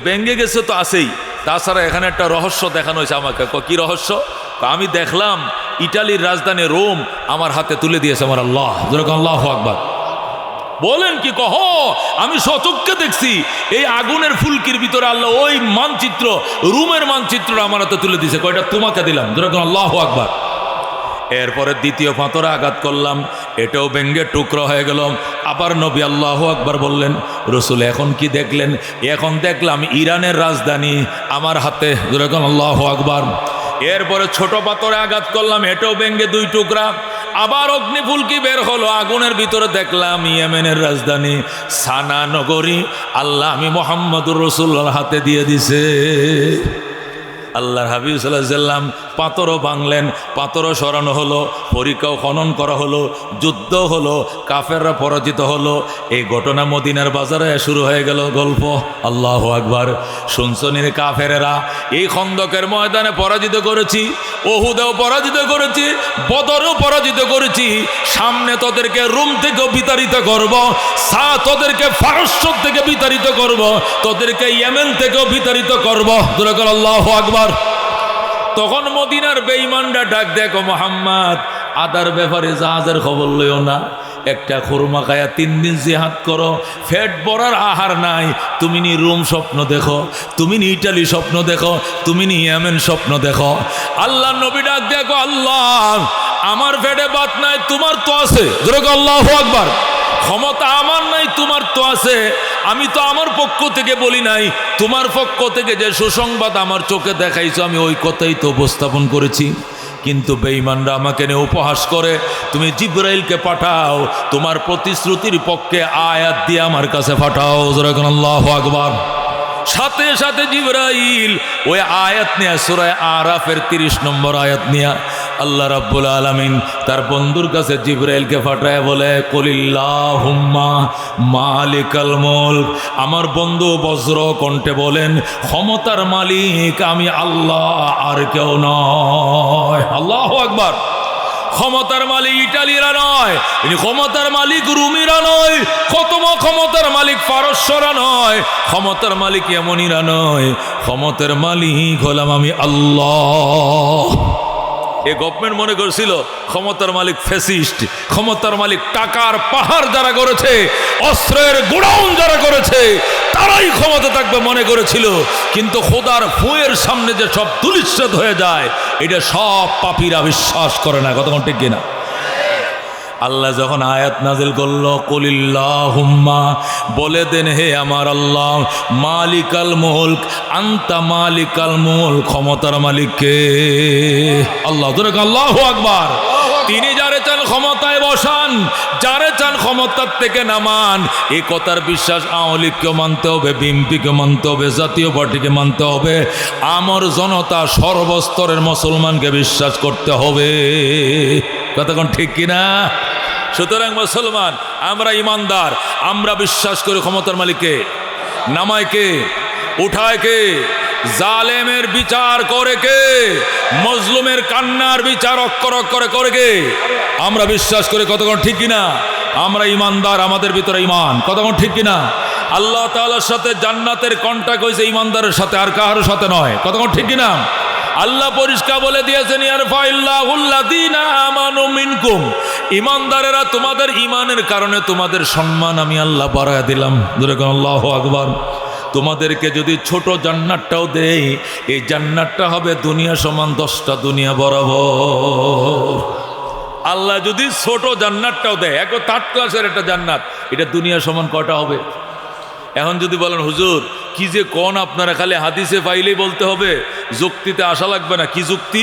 ভেঙে গেছে তো আছেই, তাছাড়া এখানে একটা রহস্য দেখানো হয়েছে আমাকে। কি রহস্য? আমি দেখলাম ইটালির রাজধানী রোম আমার হাতে তুলে দিয়েছে আমার আল্লাহ। যেরকম আল্লাহু আকবার। বলেন কি কহ? আমি সচক্ষে দেখছি এই আগুনের ফুলকির ভিতরে আল্লাহ ওই মানচিত্র, রোমের মানচিত্র আমার হাতে তুলে দিয়েছে। কয়টা তোমাকে দিলাম। যেরকম আল্লাহু আকবার। এরপরে দ্বিতীয় পাথরে আঘাত করলাম, এটাও ভেঙ্গে টুকরো হয়ে গেল। আবার নবী আল্লাহু আকবার বললেন। রসুল এখন কি দেখলেন? এখন দেখলাম ইরানের রাজধানী আমার হাতে। যেরকম আল্লাহু আকবার। এরপরে ছোট পাথরে আঘাত করলাম, এটাও ভেঙ্গে 2 টুকরা। আবার অগ্নিফুলকি বের হলো, আগুনের ভিতরে দেখলাম ইয়েমেনের রাজধানী সানা নগরী আল্লাহ আমি মুহাম্মদুর রাসূলুল্লাহর হাতে দিয়ে দিছে। আল্লাহর হাবিব সাল্লাল্লাহু আলাইহি সাল্লাম পাথরও ভাঙলেন, পাথরও সরানো হলো, পরীক্ষাও খনন করা হলো, যুদ্ধ হলো, কাফেররা পরাজিত হলো। এই ঘটনা মদিনার বাজারে শুরু হয়ে গেল গল্প। আল্লাহু আকবার। শুনছনির কাফেরেরা, এই খন্দকের ময়দানে পরাজিত করেছি, ওহুদেও পরাজিত করেছি, বদরেও পরাজিত করেছি। সামনে তোদেরকে রোম থেকে বিতাড়িত করব, তোদেরকে ফারস্য থেকে বিতাড়িত করব, তোদেরকে ইয়েমেন থেকেও বিতাড়িত করব। দুরাকাল আল্লাহু আকবার। তখন মদিনার বেঈমানরা ডাক দেখো মোহাম্মদ, আদার ব্যাপারে জাহাজের খবর লইও না, একটা খুরমা খায়া 3 দিন জিহাদ করো, ফেট ভরার আহার নাই। তুমি নি রোম স্বপ্ন দেখো, তুমি নি ইটালি স্বপ্ন দেখো, তুমি নি ইয়েমেন স্বপ্ন দেখো। আল্লাহ নবী ডাক দেখো, আল্লাহ আমার পেটে ভাত নাই, তোমার তো আছে। যেরকম আল্লাহু আকবার। ক্ষমতা আমার নাই, তোমার তো আছে। আমি তো আমার পক্ষ থেকে বলি নাই, তোমার পক্ষ থেকে যে সুসংবাদ আমার চোখে দেখাইছো আমি ওই কথাই তো উপস্থাপন করেছি। কিন্তু বেঈমানরা আমাকে নিয়ে উপহাস করে, তুমি জিবরাইলকে পাঠাও, তোমার প্রতিশ্রুতির পক্ষে আয়াত দিয়ে আমার কাছে পাঠাও। যেরকম আল্লাহু আকবার। সাথে সাথে জিবরাইল ওই আয়াত নিয়ে, সূরা আরাফের 30 নম্বর আয়াত নিয়ে আল্লাহ রাব্বুল আলামিন তার বন্ধুর কাছে জিবরাইলকে পাঠায় বলে, কুলিল্লাহুম্মা মালিকাল মুলক। আমার বন্ধু বজ্র কণ্ঠে বলেন, ক্ষমতার মালিক আমি আল্লাহ, আর কেউ নয়। আল্লাহু আকবার। ক্ষমতার মালিক ইটালিরা নয়, ক্ষমতার মালিক রুমিরা নয়, ক্ষমতার মালিক পারস্যরা নয়, ক্ষমতার মালিক এমনিরা নয়, ক্ষমতার মালিক হলাম আমি আল্লাহ। এ গভর্নমেন্ট মনে করছিল ক্ষমতার মালিক ফ্যাসিস্ট, ক্ষমতার মালিক টাকার পাহাড় যারা করেছে, অস্ত্রের গোডাউন যারা করেছে তারাই ক্ষমতা থাকবে মনে করেছিল। কিন্তু খোদার ফুয়ের সামনে যে সব তুলিশ্বাত হয়ে যায়, এটা সব পাপীরা বিশ্বাস করে না। কতক্ষণ ঠিক কিনা? আল্লাহ যখন আয়াত নাজিল করলো, কুলিল্লাহুম্মা, বলে দেন হে আমার আল্লাহ, মালিকাল মুলক, আনতা মালিকাল মুলক, ক্ষমতার মালিক কে? আল্লাহ। আল্লাহু আকবার। তিনি যারে চান ক্ষমতায় বসান, যারে চান ক্ষমতার থেকে নামান। এই কথার বিশ্বাস আওয়ামী লীগকে মানতে হবে, বিএনপিকে মানতে হবে, জাতীয় পার্টিকে মানতে হবে, আমর জনতা সর্বস্তরের মুসলমানকে বিশ্বাস করতে হবে। কতক্ষণ ঠিক কিনা? সুতরাং মুসলমান, আমরা ইমানদার, আমরা বিশ্বাস করি ক্ষমতার মালিককে, নামায় কে, উঠায় কে, জালেমের বিচার করে কে, মজলুমের কান্নার বিচার অক্ষর অক্ষরে করে কে, আমরা বিশ্বাস করি। কতক্ষণ ঠিক কিনা? আমরা ইমানদার, আমাদের ভিতরে ইমান। কতক্ষণ ঠিক কিনা? আল্লাহ তাআলার সাথে জান্নাতের কন্ট্রাক্ট হয়েছে ইমানদারের সাথে, আর কারোর সাথে নয়। কতক্ষণ ঠিক কিনা? আল্লাহ পরিষ্কার বলে দিয়েছেন, ইয়ারফাইল্লাহুল্লাযীনা আমানু মিনকুম, ইমানদারেরা তোমাদের ইমানের কারণে তোমাদের সম্মান আমি আল্লাহ বাড়ায়া দিলাম। যেরকম আল্লাহু আকবার। তোমাদেরকে যদি ছোট জান্নাতটাও দেই, এই জান্নাতটা হবে দুনিয়া সমান 10টা দুনিয়া বরাবর। আল্লাহ যদি ছোট জান্নাতটাও দেয়, এক 3rd ক্লাসের একটা জান্নাত, এটা দুনিয়া সমান কয়টা হবে? এখন যদি বলেন হুজুর কি যে কোন আপনারা খালি হাদিসে পাইলেই বলতে হবে, যুক্তিতে আসা লাগবে না। কি যুক্তি?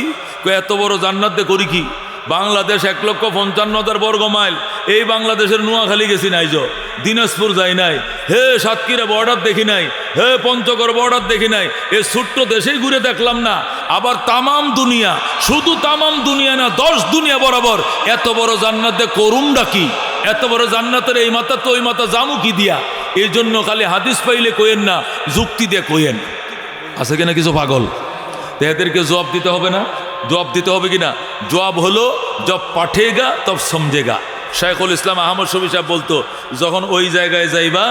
এত বড় জান্নাত দে করি কি? বাংলাদেশ 1,55,000 বর্গ মাইল। এই বাংলাদেশের নোয়াখালী গেছি নাই, দিনাজপুর যাই নাই, হে সাতক্ষীরা বর্ডার দেখি নাই, হে পঞ্চগড় বর্ডার দেখি নাই, এ ছোট্ট দেশেই ঘুরে দেখলাম না। আবার তামাম দুনিয়া, শুধু তামাম দুনিয়া না, 10 দুনিয়া বরাবর এত বড় জান্নাতে করুমটা কি? এত বড় জান্নাতের এই মাথা তো ওই মাথা জামু কি দিয়া? এই জন্য খালি হাদিস পাইলে কইেন না, যুক্তি দিয়ে কইেন। আছে কিনা কিছু পাগল? এদেরকে জবাব দিতে হবে না? জবাব দিতে হবে কিনা? জবাব হলো, জব পাঠেগা তব সমঝেগা। শাইখুল ইসলাম আহমদ শফি সাহেব বলতো, যখন ওই জায়গায় যাইবা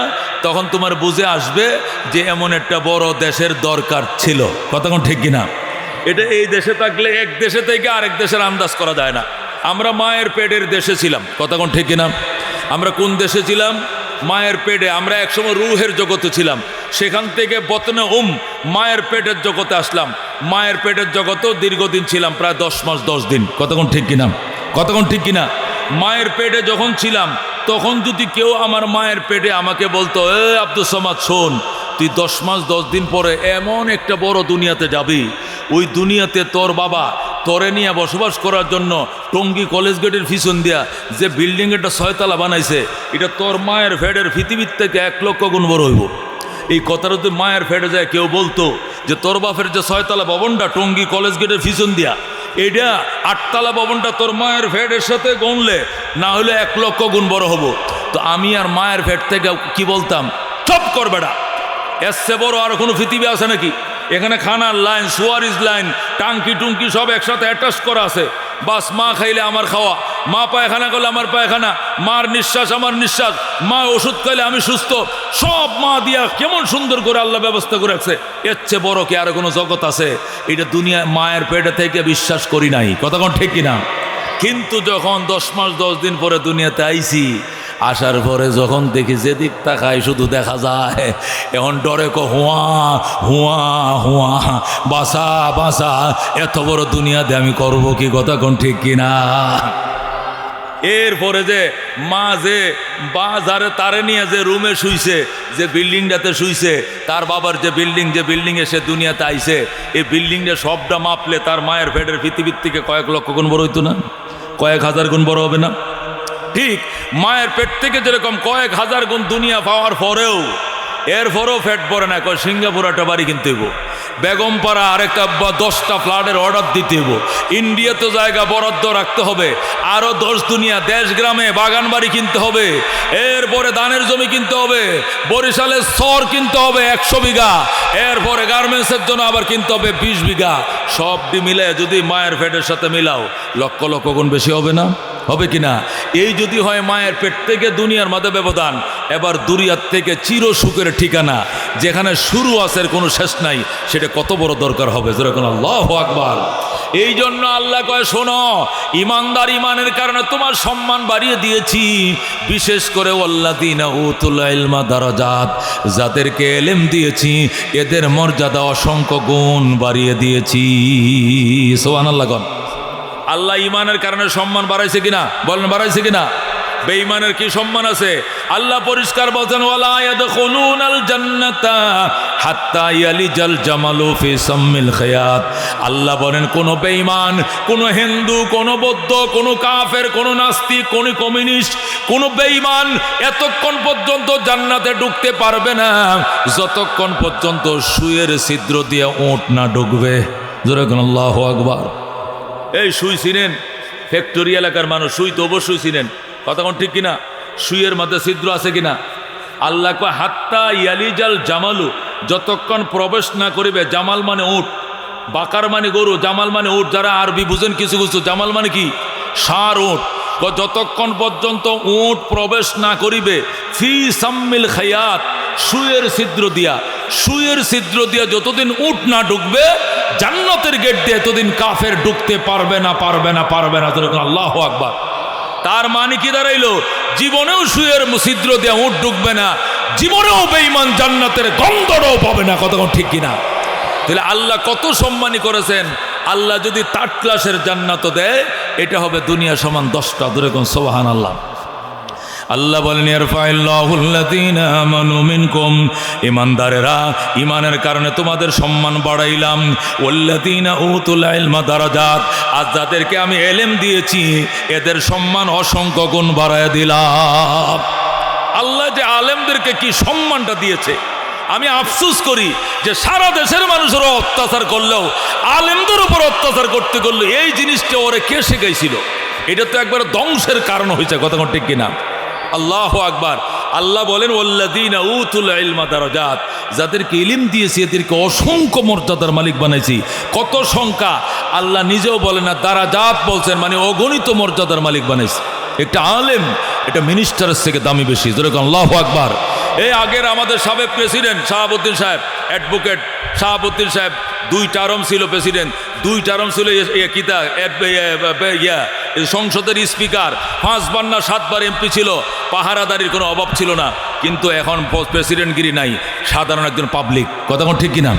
তখন তোমার বুঝে আসবে যে এমন একটা বড় দেশের দরকার ছিল। কতক্ষণ ঠিক কিনা? এটা এই দেশে থাকলে এক দেশে থেকে আরেক দেশের আন্দাজ করা যায় না। আমরা মায়ের পেটের দেশে ছিলাম। কতক্ষণ ঠিক কিনা? আমরা কোন দেশে ছিলাম? মায়ের পেটে। আমরা একসময় রুহের জগতে ছিলাম, সেখান থেকে বতনে মায়ের পেটের জগতে আসলাম। মায়ের পেটের জগতেও দীর্ঘদিন ছিলাম, প্রায় 10 মাস 10 দিন। কতক্ষণ ঠিক কিনা? কতক্ষণ ঠিক কিনা? মায়ের পেটে যখন ছিলাম, তখন যদি কেউ আমার মায়ের পেটে আমাকে বলতো, এ আব্দুস সামাদ শোন, তুই 10 মাস 10 দিন পরে এমন একটা বড় দুনিয়াতে যাবি, ওই দুনিয়াতে তোর বাবা তোরে নিয়ে বসবাস করার জন্য টঙ্গী কলেজ গেটের পিছন দিয়া যে বিল্ডিং একটা 6 তলা বানাইছে, এটা তোর মায়ের ফেডের পৃথিবীর থেকে 1 লক্ষ গুণ বড় হইব। এই কথাটা যদি মায়ের ফেডে যায় কেউ বলতো যে তোর বাপের যে 6 তলা ভবনটা টঙ্গী কলেজ গেটের পিছন দিয়া, এটা 8 তলা ভবনটা তোর মায়ের ফেডের সাথে গণলে না হলে 1 লক্ষ গুণ বড় হবো। তো আমি আর মায়ের ফেড থেকে কি বলতাম, চপ কর বেটা, এর চেয়ে বড় আর কোনো পৃথিবী আছে নাকি? এখানে খানার লাইন, সুয়ারিজ লাইন, টাঙ্কি টুঙ্কি সব একসাথে অ্যাটাচ করা আছে। বাস মা খাইলে আমার খাওয়া, মা পায়খানা করলে আমার পায়খানা, মার নিঃশ্বাস আমার নিঃশ্বাস, মা ওষুধ খাইলে আমি সুস্থ, সব মা দিয়া কেমন সুন্দর করে আল্লাহ ব্যবস্থা করে রাখছে। এর চেয়ে বড় কি আর কোনো জগৎ আছে? এটা দুনিয়ায় মায়ের পেটে থেকে বিশ্বাস করি নাই। কতক্ষণ ঠিক কিনা? কিন্তু যখন 10 মাস 10 দিন পরে দুনিয়াতে আইছি, আসার পরে যখন দেখি যেদিক তাকাই শুধু দেখা যায়, এখন ডরে হুয়া হুয়া হুয়া, বাসা বাসা, এত বড় দুনিয়াতে আমি করবো কি? কথা কোন ঠিক কিনা? এরপরে যে মা যে বাজারে তারে নিয়ে যে রুমে শুইছে, যে বিল্ডিংটাতে শুইছে, তার বাবার যে বিল্ডিংয়ে সে দুনিয়াতে আইছে, এই বিল্ডিংটা সবটা মাপলে তার মায়ের পেটের পৃথিবীর থেকে কয়েক লক্ষ গুণ বড় হইতো না? কয়েক হাজার গুণ বড় হবে না? ঠিক মায়ের পেট থেকে যেরকম কয়েক হাজার গুণ দুনিয়া পাওয়ার পরেও এরপরেও ফ্যাট পড়ে না। কয় সিঙ্গাপুর একটা বাড়ি কিনতে হইব, বেগমপাড়া আরেকটা 10টা ফ্ল্যাটের অর্ডার দিতে হইব, ইন্ডিয়াতে জায়গা বরাদ্দ রাখতে হবে, আরও 10 দুনিয়া দেশ গ্রামে বাগান বাড়ি কিনতে হবে, এরপরে ধানের জমি কিনতে হবে, বরিশালের সর কিনতে হবে 100 বিঘা, এরপরে গার্মেন্টসের জন্য আবার কিনতে হবে 20 বিঘা। সবটি মিলে যদি মায়ের পেটের সাথে মিলাও লক্ষ লক্ষ গুণ বেশি হবে না? হবে কিনা? এই যদি হয় মায়ের পেট থেকে দুনিয়ার মাঝে ব্যবধান, এবার দুনিয়ার থেকে চির সুখের ঠিকানা যেখানে শুরু আছে কোনো শেষ নাই, সেটা কত বড় দরকার হবে? যেরকম আল্লাহু আকবার। এই জন্য আল্লাহ কয়, শোনো, ইমানদার ইমানের কারণে তোমার সম্মান বাড়িয়ে দিয়েছি। বিশেষ করে ওয়াল্লাযীনা উতুল ইলমা দারাজাত, যাদেরকে ইলম দিয়েছি এদের মর্যাদা অসংখ্য গুণ বাড়িয়ে দিয়েছি। সুবহানাল্লাহ। আল্লাহ ইমানের কারণে সম্মান বাড়াইছে কিনা বলেন, বাড়াইছে কিনা? বেঈমানের কি সম্মান আছে? আল্লাহ পরিষ্কার বলছেন, ওয়ালা ইয়াদখুলুনাল জান্নাতা হাত্তা ইয়ালিজাল জামালু ফি সাম্মিল খিয়াত। আল্লাহ বলেন, কোন বেঈমান, কোন হিন্দু, কোন বৌদ্ধ, কোন কাফের, কোন নাস্তিক, কোন কমিউনিস্ট, কোন বেঈমান এতক্ষণ পর্যন্ত জান্নাতে ঢুকতে পারবে না যতক্ষণ পর্যন্ত সুইয়ের ছিদ্র দিয়ে ওট না ঢুকবে। জোরে কোন আল্লাহু আকবার। এই সুই চিনেন? ফ্যাক্টরি এলাকার মানুষ সুই তো অবশ্যই চিনেন, কথা কোন ঠিক কিনা? সুইয়ের মধ্যে ছিদ্র আছে কিনা? আল্লাহ কয়, হাত্তা ইয়ালিজাল জামালু, যতক্ষণ প্রবেশ না করিবে। জামাল মানে উট, বাকার মানে গরু, জামাল মানে উট। যারা আরবি বুঝেন কিছু কিছু, জামাল মানে কি? ষাঁড় উট। যতক্ষণ পর্যন্ত উট প্রবেশ না করিবে ফি সাম্মিল খিয়াত, সুইয়ের ছিদ্র দিয়া, সুইয়ের ছিদ্র দিয়া যতদিন উট না ঢুকবে জান্নাতের গেট দিয়ে এতদিন কাফের ঢুকতে পারবে না, পারবে না, পারবে না। আল্লাহু আকবার। তার মানে কি দাঁড়াইলো? জীবনেও সুয়ের ছিদ্র দিয়ে উট ঢুকবে না, জীবনেও বেঈমান জান্নাতের গন্ধটাও পাবে না। কতক্ষণ ঠিক কিনা? তাহলে আল্লাহ কত সম্মানী করেছেন। আল্লাহ যদি 3rd ক্লাসের জান্নাতও দেয়, এটা হবে দুনিয়া সমান 10টা। ধরে কোন সুবহানাল্লাহ। আল্লাহ বলেন, ইয়ারফাইল্লাহুল্লাযীনা আমানু মিনকুম, ইমানদারেরা ইমানের কারণে তোমাদের সম্মান বাড়াইলাম। ওয়াল্লাযীনা উতুল ইলমা দারাজাত, আর যাদেরকে আমি ইলম দিয়েছি এদের সম্মান অসংখ্য গুণ বাড়ায় দিলাম। আল্লাহ যে আলেমদেরকে কি সম্মানটা দিয়েছে, আমি আফসোস করি যে সারা দেশের মানুষেরা অত্যাচার করলেও আলেমদের উপর অত্যাচার করতে করলে এই জিনিসটা ওরে কে শেখাইছিল? এটা তো একবার ধ্বংসের কারণ হয়েছে। কথা ঠিক কিনা? আল্লাহু আকবার। আল্লাহ বলেন, ওয়াল্লাযীনা উতুল ইলমা দারাজাত, যাদেরকে ইলম দিয়েছি এদেরকে অসংখ্য মর্যাদার মালিক বানাইছি। কত সংখ্যা আল্লাহ নিজেও বলেন না, দারাজাত বলছেন, মানে অগণিত মর্যাদার মালিক বানাইছি। একটা আলেম এটা মিনিস্টারের থেকে দামি বেশি। যেরকম আল্লাহু আকবার। এই আগের আমাদের সাবেক প্রেসিডেন্ট শাহাবুদ্দিন সাহেব, অ্যাডভোকেট শাহাবুদ্দিন সাহেব 2 টার্ম ছিল প্রেসিডেন্ট, 2 টার্ম ছিল সংসদের স্পিকার, 5 বার না 7 বার এমপি ছিল। পাহারাদারির কোনো অভাব ছিল না। কিন্তু এখন প্রেসিডেন্টগিরি নাই, সাধারণ একজন পাবলিক। কথা কোন ঠিক কিনা?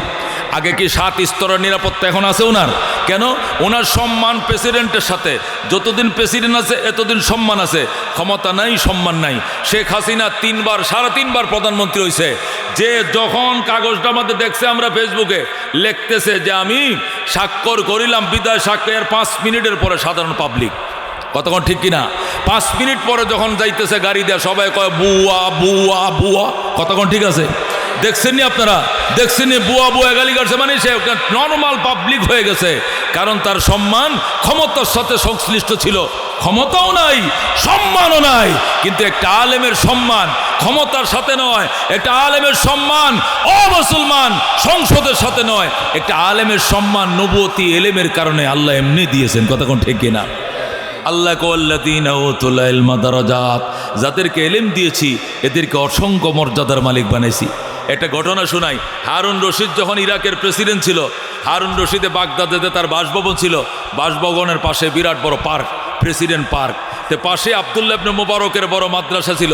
আগে কি 7 স্তরের নিরাপত্তা এখন আছে ওনার? কেন? ওনার সম্মান প্রেসিডেন্টের সাথে। যতদিন প্রেসিডেন্ট আছে এতদিন সম্মান আছে। ক্ষমতা নাই, সম্মান নাই। শেখ হাসিনা 3 বার, 3.5 বার প্রধানমন্ত্রী হয়েছে। যে যখন কাগজটা আমাদের দেখছে আমরা ফেসবুকে লিখতেছে যে আমি স্বাক্ষর করিলাম, বিদায় স্বাক্ষর, 5 মিনিটের পরে সাধারণ পাবলিক। কতক্ষণ ঠিক কিনা? 5 মিনিট পরে যখন যাইতেছে গাড়ি দেয়া সবাই কয় বুয়া বুয়া বুয়া। কতক্ষণ ঠিক আছে? দেখছেননি আপনারা? দেখছেননি? বুয়া বুয়া গালি কাটছে, মানে সে নর্মাল পাবলিক হয়ে গেছে। কারণ তার সম্মান ক্ষমতার সাথে সংশ্লিষ্ট ছিল। ক্ষমতাও নাই, সম্মানও নাই। কিন্তু একটা আলেমের সম্মান ক্ষমতার সাথে নয়, একটা আলেমের সম্মান অমুসলমান সংসদের সাথে নয়। একটা আলেমের সম্মান নবুয়তি এলেমের কারণে আল্লাহ এমনি দিয়েছেন। কতক্ষণ ঠিক কিনা? আল্লাহ ওয়াল্লাযীনা উতুল ইলমা দারাজাত, যাদেরকে ইলম দিয়েছি এদেরকে অসংখ্য মর্যাদার মালিক বানাইছি। একটা ঘটনা শোনাই। হারুন রশিদ যখন ইরাকের প্রেসিডেন্ট ছিল, হারুন রশিদে বাগদাদেতে তার বাসভবন ছিল। বাসভবনের পাশে বিরাট বড় পার্ক, প্রেসিডেন্ট পার্ক। তো পাশে আব্দুল্লাহ ইবনে মুবারকের বড় মাদ্রাসা ছিল।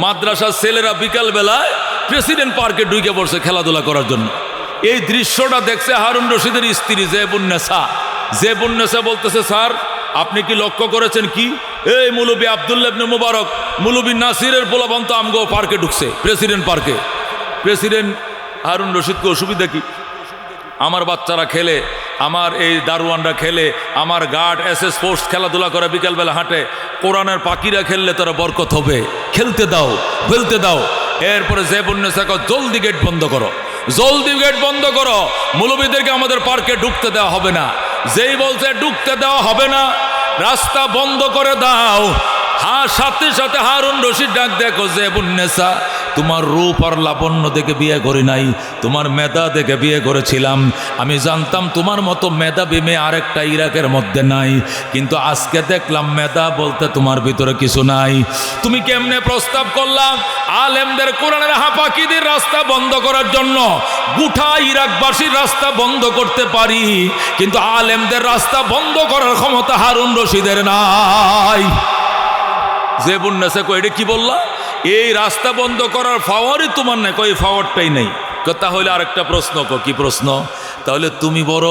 মাদ্রাসার ছেলেরা বিকালবেলায় প্রেসিডেন্ট পার্কে ঢুকে পড়ছে খেলাধুলা করার জন্য। এই দৃশ্যটা দেখছে হারুন রশিদের স্ত্রী জেবুন্নেসা। জেবুন্নেসা বলতেছে, স্যার আপনি কি লক্ষ্য করেছেন কি? এই মুলবি আব্দুল্লাহ ইবনে মুবারক, মুলবি নাসিরের পোলাপান তো আমগো পার্কে ঢুকছে, প্রেসিডেন্ট পার্কে। প্রেসিডেন্ট হারুন রশিদকে অসুবিধা কি? আমার বাচ্চারা খেলে, আমার এই দারোয়ানরা খেলে, আমার গার্ড এসএস ফোর্স খেলাধুলা করে, বিকালবেলা হাঁটে। কোরআনের পাখিরা খেললে তারা বরকত হবে, খেলতে দাও, খেলতে দাও। এরপরে জেবুন্নেসা কয়, জলদি গেট বন্ধ করো, জলদি গেট বন্ধ করো, মৌলবীদেরকে আমাদের পার্কে ঢুকতে দেওয়া হবে না। যেই বলছে ঢুকতে দেওয়া হবে না, রাস্তা বন্ধ করে দাও, সাথে সাথে হারুন রশিদ ডাক দেখো, জেবুন্নেসা তোমার রূপ আর লাবণ্য দেখে বিয়ে করি নাই, তোমার মেধা দেখে বিয়ে করেছিলাম। আমি জানতাম তোমার মতো মেধাবী মেয়ে আরেকটা ইরাকের মধ্যে নাই, কিন্তু আজকে দেখলাম মেধা বলতে তোমার ভিতরে কিছু নাই। তুমি কেমনে প্রস্তাব করলাম আলেমদের কোরআনের হাফাকিদের রাস্তা বন্ধ করার জন্য? গোটা ইরাকবাসীর রাস্তা বন্ধ করতে পারি, কিন্তু আলেমদের রাস্তা বন্ধ করার ক্ষমতা হারুন রশিদের নাই। যে বন্যাসে কই এটা কি বললা? এই রাস্তা বন্ধ করার পাওয়ারই তোমার নাই। কই পাওয়ারটাই নেই। তাহলে আরেকটা প্রশ্ন, কি প্রশ্ন? তাহলে তুমি বড়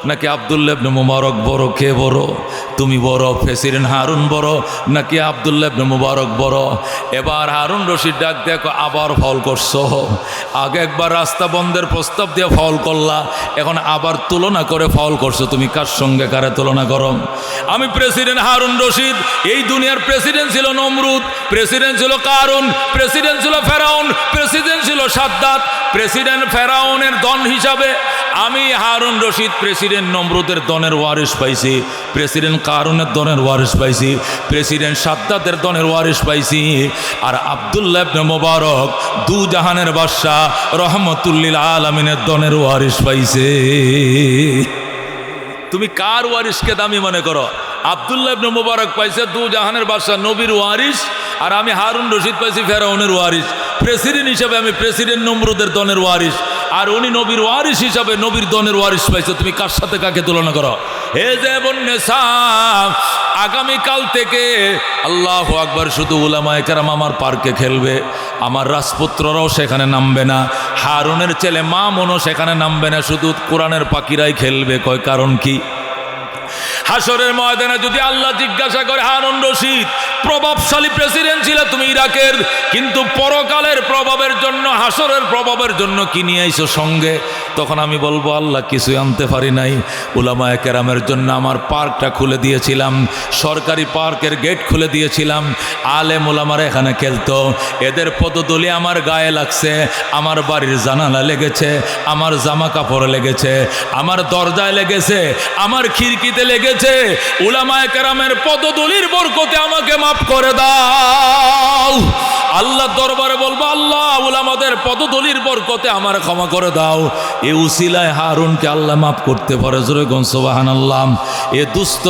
নাকি আব্দুল্লাহ ইবনে মুবারক বড়? কে বড়? তুমি বড়, প্রেসিডেন্ট হারুন বড় নাকি আব্দুল্লাহ ইবনে মুবারক বড়? এবার হারুন রশিদ ডাক দেখো আবার ফাউল করছো। আগে একবার রাস্তা বন্ধের প্রস্তাব দিয়ে ফাউল করলা, এখন আবার তুলনা করে ফাউল করছো। তুমি কার সঙ্গে কারে তুলনা করো? আমি প্রেসিডেন্ট হারুন রশিদ। এই দুনিয়ার প্রেসিডেন্ট ছিল নমরুদ, প্রেসিডেন্ট ছিল কারুন, প্রেসিডেন্ট ছিল ফেরাউন, প্রেসিডেন্ট ছিল সাদ্দাত। প্রেসিডেন্ট ফেরাউনের দন হিসাবে আমি হারুন রশিদ প্রেসিডেন্ট নমরুদের দনের ওয়ারিশ পাইছি, প্রেসিডেন্ট কারুনের দনের ওয়ারিশ পাইছি, প্রেসিডেন্ট সাদ্দাতের দনের ওয়ারিশ পাইছি। আর আব্দুল্লাহ ইবনে মুবারক দু জাহানের বাদশাহ রহমতুল্লিল আলামিনের দনের ওয়ারিশ পাইছে। তুমি কার ওয়ারিশকে দামি মনে করো? আব্দুল্লাহ ইবনে মুবারক পাইছে দু জাহানের বাদশাহ নবীর ওয়ারিশ, আর আমি হারুন রশিদ পাইছি ফেরাউনের ওয়ারিশ। প্রেসিডেন্ট হিসাবে আমি প্রেসিডেন্ট নমরুদের দনের ওয়ারিশ, আর উনি নবীর ওয়ারিশ হিসাবে নবীর দনের ওয়ারিশ পাইছে। তুমি কার সাথে কাকে তুলনা করো? হে যে বন্যা, আগামীকাল থেকে আল্লাহু আকবার শুধু উলামায়ে কেরাম আমার পার্কে খেলবে, আমার রাজপুত্ররাও সেখানে নামবে না, হারুনের ছেলে মামুনও সেখানে নামবে না, শুধু কোরআনের পাখিরাই খেলবে। কয় কারণ কি? হাসরের ময়দানে যদি আল্লাহ জিজ্ঞাসা করে, হারুন রশিদ প্রভাবশালী প্রেসিডেন্ট ছিল তুমি ইরাকের, কিন্তু পরকালের প্রভাবের জন্য, হাসরের প্রভাবের জন্য কি নিয়ে আইছো সঙ্গে? তখন আমি বলবো আল্লাহ কিছুই আনতে পারি নাই। উলামায়ে কেরামের জন্য আমার পার্কটা খুলে দিয়েছিলাম, সরকারি পার্কের গেট খুলে দিয়েছিলাম, আলেম উলামারা এখানে খেলতো, এদের পদধূলি আমার গায়ে লাগছে, আমার বাড়ির জানালা লেগেছে, আমার জামা কাপড় লেগেছে, আমার দরজায় লেগেছে, আমার খিড়কিতে লেগেছে। উলামায়ে কেরামের পদধূলির বরকতে আমাকে মাফ করে দাও। আল্লাহ দরবারে বলবো আল্লাহ উলামাদের পদধূলির বরকতে আমার ক্ষমা করে দাও। এ উসিলায় হারুনকে আল্লাহ মাফ করতে পারে। জোরে কোন সুবহানাল্লাহ। এ দুস্থ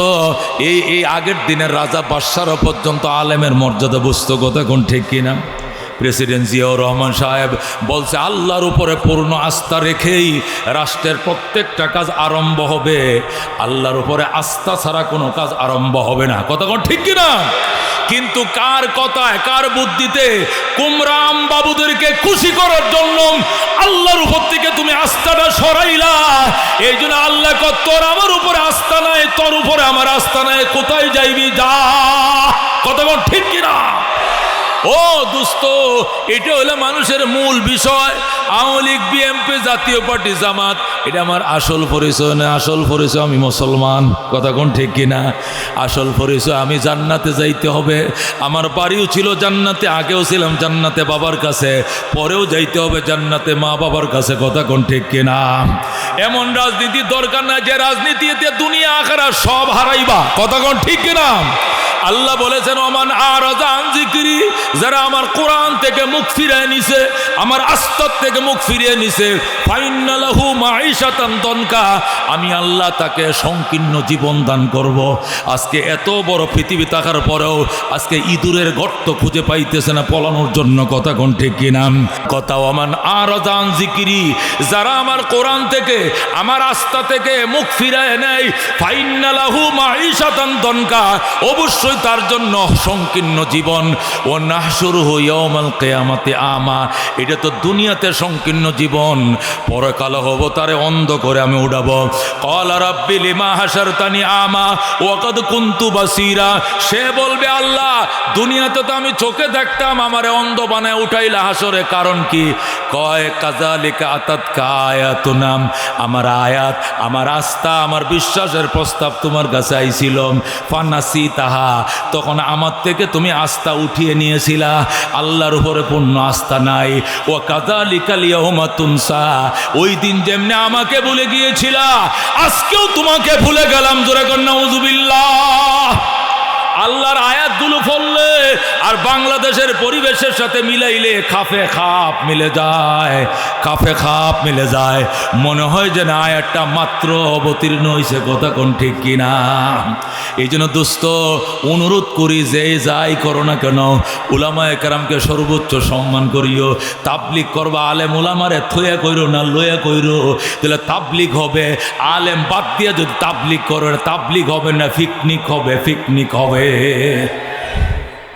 এই আগের দিনের রাজা বাদশারা পর্যন্ত আলেমের মর্যাদা বুঝতো। কথা কোন ঠিক কিনা? প্রেসিডেন্ট জিয়াউর রহমান সাহেব বলছে আল্লাহর উপরে পূর্ণ আস্থা রেখেই রাষ্ট্রের প্রত্যেকটা কাজ আরম্ভ হবে, আল্লাহর উপরে আস্থা ছাড়া কোনো কাজ আরম্ভ হবে না। কথা কোন ঠিক কিনা? কিন্তু কার কথায়, কার বুদ্ধিতে? কুমরাম বাবুদেরকে খুশি করার জন্য আল্লাহর উপর থেকে তুমি আস্থাটা সরাইলা। এই জন্য আল্লাহ কত, তোর আমার উপরে আস্থা নাই, তোর উপরে আমার আস্থা নাই, কোথায় যাইবি যা। কথা কোন ঠিক কিনা? ও দোস্ত, এটা হলো মানুষের মূল বিষয়। আওয়ামী লীগ, বিএনপি, জাতীয় পার্টি, জামাত, এটা আমার আসল পরিচয় না। আসল পরিচয় আমি মুসলমান। কথা কোন ঠিক কিনা? আসল পরিচয় আমি জান্নাতে যাইতে হবে। আমার বাড়িও ছিল জান্নাতে, আগেও ছিলাম জান্নাতে বাবার কাছে, পরেও যাইতে হবে জান্নাতে মা বাবার কাছে। কথা কোন ঠিক কিনা? এমন রাজনীতির দরকার না যে রাজনীতিতে দুনিয়া আখিরাত সব হারাইবা। কথা কোন ঠিক কিনা? আল্লাহ বলেছেন ওমান আরাযা আন যিকরি, যারা আমার কোরআন থেকে মুখ ফিরিয়ে নিছে, আমার আস্তার থেকে মুখ ফিরিয়ে নিছে, ফাইন্না লাহু মাঈশাতান দনকা, আমি আল্লাহ তাকে সংকীর্ণ জীবন দান করব। আজকে এত বড় পৃথিবী থাকার পরেও আজকে ইঁদুরের গর্ত খুঁজে পাইতেছে না পলানোর জন্য। কথা কোন ঠিক কিনা? কথা ওমান আরাযা আন যিকরি, যারা আমার কোরআন থেকে, আমার আস্থা থেকে মুখ ফিরিয়ে নেয়, ফাইন্না লাহু মাঈশাতান দনকা, অবশ্যই তার জন্য সংকীর্ণ জীবন। ও নাহশুরুহু ইয়াওমাল কিয়ামাতি আমা, এটা তো দুনিয়াতে সংকীর্ণ জীবন, পরকালে হব তারে অন্ধ করে আমি উঠাবো। ক্বালা রাব্বি লিমা হাশারতানি আমা ওয়া কাদ কুনতু বাসীরা, সে বলবে আল্লাহ দুনিয়াতে তো আমি চোখে দেখতাম, আমারে অন্ধ বানায় উঠাইলা হাসরে, কারণ কি? কয় কাযালিকা আতাতকা আয়াতুনা, আমার আয়াত, আমার আস্থা, আমার বিশ্বাসের প্রস্তাব তোমার কাছে আইছিল, ফানাসিতাহা, তখন আমার থেকে তুমি আস্থা উঠিয়ে নিয়েছিলা, আল্লাহর উপরে পূর্ণ আস্থা নাই। ও কাযালিকাল ইয়াউমা তুনসা, ওই দিন যেমনি আমাকে ভুলে গিয়েছিলা, আজকেও তোমাকে ভুলে গেলাম। জোরে কর নাউযুবিল্লাহ। আল্লাহর আয়াতগুলো পড়লে আর বাংলাদেশের পরিবেশের সাথে মিলাইলে খাপে খাপ মিলে যায়, খাপে খাপ মিলে যায়। মনে হয় যে না একটা মাত্র অবতীর্ণ হয়েছে, কথা কোন ঠিক কিনা? এই জন্য দোস্ত অনুরোধ করি, যে যাই করো না কেন উলামায়ে কেরামকে সর্বোচ্চ সম্মান করিও। তাবলিগ করবা আলেম উলামারে থইয়া কইরো না লইয়া কইরো, তাহলে তাবলিগ হবে। আলেম বাদ দিয়ে যদি তাবলিগ করো, তাবলিগ হবে না, পিকনিক হবে, পিকনিক হবে।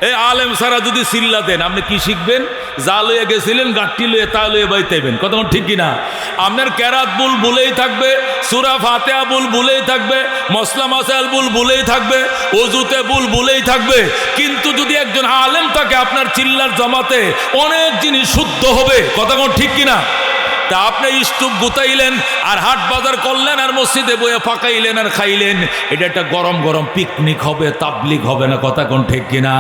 এই আলেম সারা যদি চিল্লা দেন, আপনি কি শিখবেন? যা লইয়া গেছিলেন গাঠটি লইয়া তা লইয়া বাইতেবেন, কথা ঠিক কিনা? আপনার কেরাত বুল ভুলেই থাকবে, সূরা ফাতিহা বুল ভুলেই থাকবে, মসলা মাসাইল বুল ভুলেই থাকবে, ওযুতে বুল ভুলেই থাকবে। কিন্তু যদি একজন আলেম থাকে আপনার চিল্লার জমাতে, অনেক জিনিস শুদ্ধ হবে, কথা ঠিক কিনা? তা আপনি স্টুপ গুতাইলেন আর হাট বাজার করলেন আর মসজিদে বইয়ে ফাঁকাইলেন আর খাইলেন, এটা একটা গরম গরম পিকনিক হবে, তাবলিগ হবে না, কথা কোন ঠিক কিনা?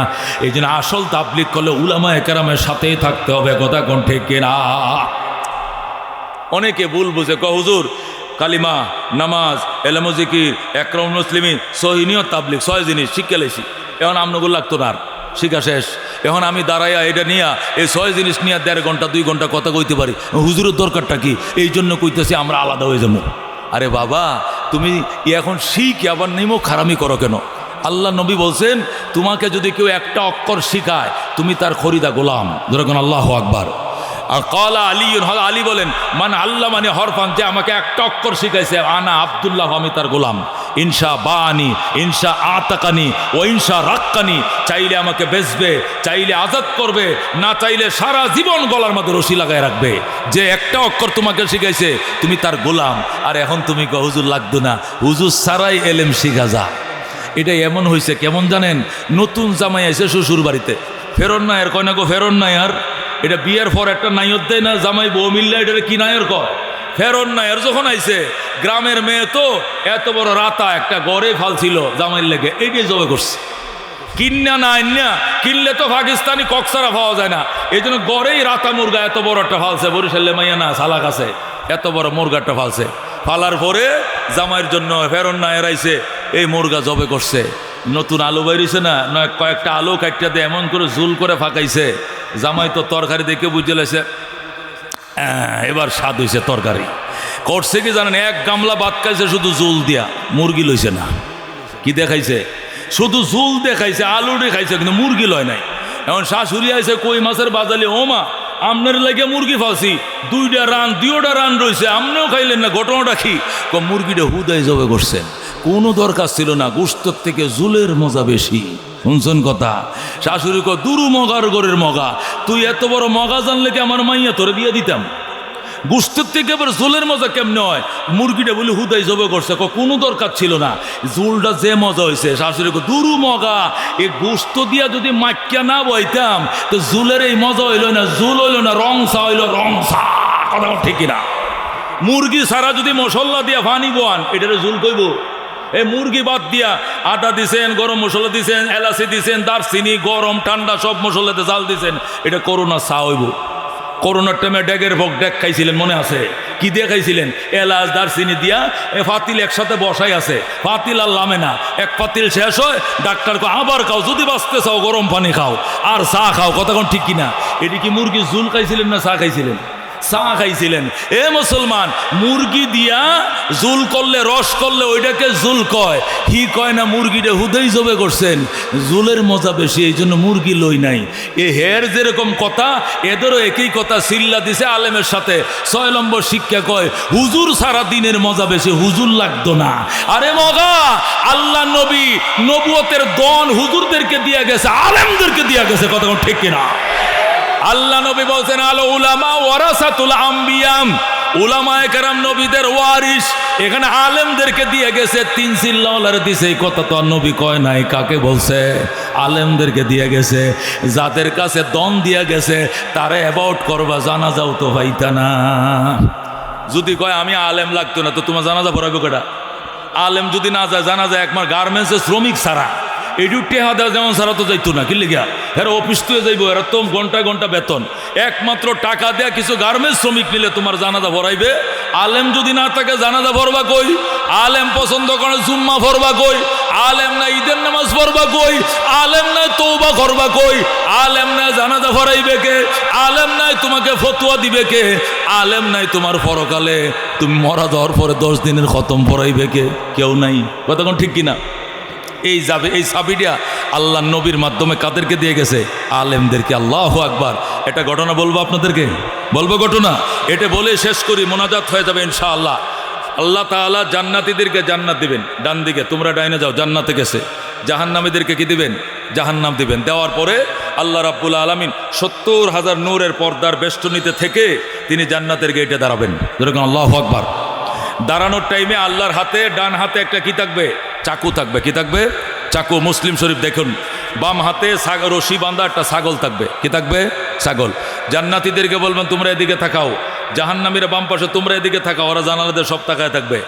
এই জন্য আসল তাবলিগ করলে উলামায়ে কেরামের সাথেই থাকতে হবে, কথা কোন ঠিক কিনা? অনেকে ভুল বুঝে হুজুর কালিমা, নামাজ, এলেম, জিকির, একরাম মুসলিমিন, সহিহ নিয়ত, তাবলিগ 6 জিনিস শিক্ষা লেছি। এখন আপনাগুলো লাগতো না, শিক্ষা শেষ। এখন আমি দাঁড়াইয়া এটা নিয়ে এই 6 জিনিস নিয়ে 1.5 ঘন্টা 2 ঘন্টা কথা কইতে পারি। হুজুরের দরকারটা কি? এই জন্য কইতেছি আমরা আলাদা হয়ে যাবো। আরে বাবা, তুমি এখন শিখে আবার নেমো খারামি করো কেন? আল্লাহ নবী বলছেন, তোমাকে যদি কেউ একটা অক্ষর শিখায় তুমি তার খরিদা গোলাম। যেরকম আল্লাহু আকবার। আর কালা আলী, আলী বলেন মান আল্লাহ মানে হরফান, যে আমাকে একটা অক্ষর শিখাইছে, আনা আব্দুল্লাহ, আমি তার গোলাম। ইনশা বানি, ইনশা আতাকানি, ও ইনশা রাক্কানি, চাইলে আমাকে বেচবে, চাইলে আজাদ করবে, না চাইলে সারা জীবন গলার মধ্যে রশি লাগায় রাখবে। যে একটা অক্ষর তোমাকে শিখাইছে তুমি তার গোলাম। আর এখন তুমি হুজুর লাগতো না, হুজুর সারাই এলেম শিখা যা। এটা এমন হয়েছে কেমন জানেন? নতুন জামাই এসে শ্বশুর বাড়িতে, ফেরন না আর কয় না গো ফেরন নাই। আর এটা বিয়ের পর একটা নাইয়ত দেয় না, জামাই বউ মিললে এটা কি নাইয়ের কয়? ফেরন নাই। আর যখন আইছে গ্রামের মেয়ে তো এত বড় রাতা একটা গড়ে ফালছিল জামাইয়ের লেগে, এইটাই জবে করছে। কিনা না আইনা, কিনলে তো পাকিস্তানি কক্সারা পাওয়া যায় না, এই জন্য গড়েই রাতা মুরগা এত বড় একটা ফালছে। বরিশালে মাইয়া না সালা কাছে এত বড় মুরগাটা ফালছে। ফালার পরে জামাইয়ের জন্য ফেরন না এরাইছে, এই মুরগা জবে করছে। নতুন আলু বাইরেছে না, নয় কয়েকটা আলু কাটটা দিয়ে এমন করে ঝুল করে ফাঁকাইছে। জামাই তো তরকারি দেখে বুঝে লাইছে এবার স্বাদ হয়েছে তরকারি। করছে কি জানেন? 1 গামলা ভাত খাইছে শুধু ঝুল দিয়া, মুরগি লইছে না। কি দেখাইছে? শুধু ঝুল দেখাইছে, আলুটি খাইছে, কিন্তু মুরগি লয় নাই। এখন শাশুড়ি আইছে কই মাছের বাজালে, ও মা আপনার লাগে মুরগি ফালছি, 2টা রান রয়েছে, আপনিও খাইলেন না, ঘটনাটা কি? মুরগিটা হুদাই জবে করছেন, কোনো দরকার ছিল না, গোশতের থেকে ঝুলের মজা বেশি। শুনছেন কথা? শাশুড়ি কো দুরু মগার গরের মগা, তুই এত বড় মগা জানলে কি আমার মাইয়া তোরে বিয়ে দিতাম? গোশতের থেকে আবার ঝোলের মজা কেমনে হয়? মুরগিটা বলে হুদাই জবে করছে, কোনো দরকার ছিল না, ঝোলটা যে মজা হয়েছে। শাশুড়ি কো দুরু মগা, এই গোশত দিয়া যদি মাইকা না বইতাম তো ঝোলের এই মজা হইল না, ঝোল হইল না, রংসা হইল রংসা, কথা ঠিক না? মুরগি সারা যদি মশলা দিয়া ফানি বোয়ান, এটারে ঝোল কইব? এই মুরগি বাদ দিয়া আটা দিছেন, গরম মশলা দিছেন, এলাচি দিছেন, দারচিনি, গরম ঠান্ডা সব মশলাতে জাল দিছেন, এটা করোনা চা হইব। করোনার টাইমে ডেগের ভোগ ডেক খাইছিলেন, মনে আছে? কি দিয়ে খাইছিলেন? এলাচ দারচিনি দিয়া ফাতিল একসাথে বসাই আছে, ফাতিল আর লামে না, এক ফাতিল শেষ হয়, ডাক্তারকে আবার খাও, যদি বাঁচতে চাও গরম পানি খাও আর চা খাও, কথা কোন ঠিক কিনা? এটি কি মুরগি ঝুল খাইছিলেন না চা খাইছিলেন? চা খাইছিলেন। এ মুসলমান, মুরগি দিয়া জুল করলে, রস করলে ওইটাকে জুল কয়, কি কয় না? মুরগিটা হুদেই জবে করছেন, জুলের মজা বেশি, এই জন্য মুরগি লই নাই। এ হের যেরকম কথা, এদেরও একই কথা সিল্লা দিছে আলেমের সাথে। 6 নম্বর শিক্ষা কয়, হুজুর সারা দিনের মজা বেশি, হুজুর লাগতো না। আরে মগা, আল্লাহ নবী নবুয়তের দন হুজুরদেরকে দিয়া গেছে, আলেমদেরকে দিয়া গেছে, কথা ঠিক কিনা? আল্লাহ নবী বলছেন, আল উলামা ওয়ারাসাতুল আম্বিয়া, উলামায়ে কেরাম নবীদের ওয়ারিস। এখানে আলেমদেরকে দিয়ে গেছে, 3 চিল্লাওয়ালারে দিছে। এই কথা তো আর নবী কয় নাই, কাকে বলছে? আলেমদেরকে দিয়ে গেছে। যাদের কাছে দন দিয়া গেছে তারে অ্যাবাউট করবা, জানাজাও তো পাইতা না। যদি কয় আমি আলেম লাগতো না, তো তোমার জানাজা পড়াবে কেটা? আলেম যদি না যায়, জানা যায় একমার গার্মেন্টসের শ্রমিক ছাড়া, এটু টেহা দেওয়া যেমন ছাড়া তো যাইতো না। কি লিগা? এরা অফিস তুই যাইব, এরা তো ঘন্টায় ঘন্টা বেতন, একমাত্র টাকা দেয়া কিছু গার্মেন্টস শ্রমিক নিলে তোমার জানাজা ভরাইবে, আলেম যদি না থাকে জানাজা পড়বা কই? আলেম পছন্দ করে জুম্মা পড়বা কই? আলেম না ঈদের নামাজ পড়বা কই? আলেম নাই তওবা করবা কই? আলেম নাই জানাজা পড়াইবে কে? আলেম নাই তোমাকে ফতোয়া দিবে কে? আলেম নাই তোমার পরকালে তুমি মরা যাওয়ার পরে 10 দিনের খতম পড়াইবে কে? কেউ নাই। কথা কোন ঠিক কিনা? এই যাবে এই সাবিডিয়া আল্লাহ নবীর মাধ্যমে কাদেরকে দিয়ে গেছে? আলেমদেরকে। আল্লাহু আকবার। এটা ঘটনা বলবো আপনাদেরকে, বলবো ঘটনা। এটা বলে শেষ করি, মোনাজাত হয়ে যাবে ইনশাআল্লাহ। আল্লাহ তাআলা জান্নাতীদেরকে জান্নাত দিবেন, ডান দিকে তোমরা ডাইনে যাও, জান্নাতে গেছে। জাহান্নামীদেরকে কি দিবেন? জাহান্নাম দিবেন। দেওয়ার পরে আল্লাহ রাব্বুল আলামিন 70,000 নূরের পর্দার বেষ্টনীতে থেকে তিনি জান্নাতের গেটে দাঁড়াবেন। যেরকম আল্লাহু আকবার। দাঁড়ানোর টাইমে আল্লাহর হাতে ডান হাতে একটা কি থাকবে? চাকু থাকবে। কি থাকবে? চাকু। মুসলিম শরীফ দেখুন, বাম হাতে রশি বাঁধা একটা ছাগল থাকবে। কি থাকবে? ছাগল। জান্নাতীদেরকে বলবেন তোমরা এদিকে থাকাও, জাহান্নামীরা বাম পাশে, তোমরা এদিকে থাকাও। ওরা জানালাদের সব তাকায় থাকবে।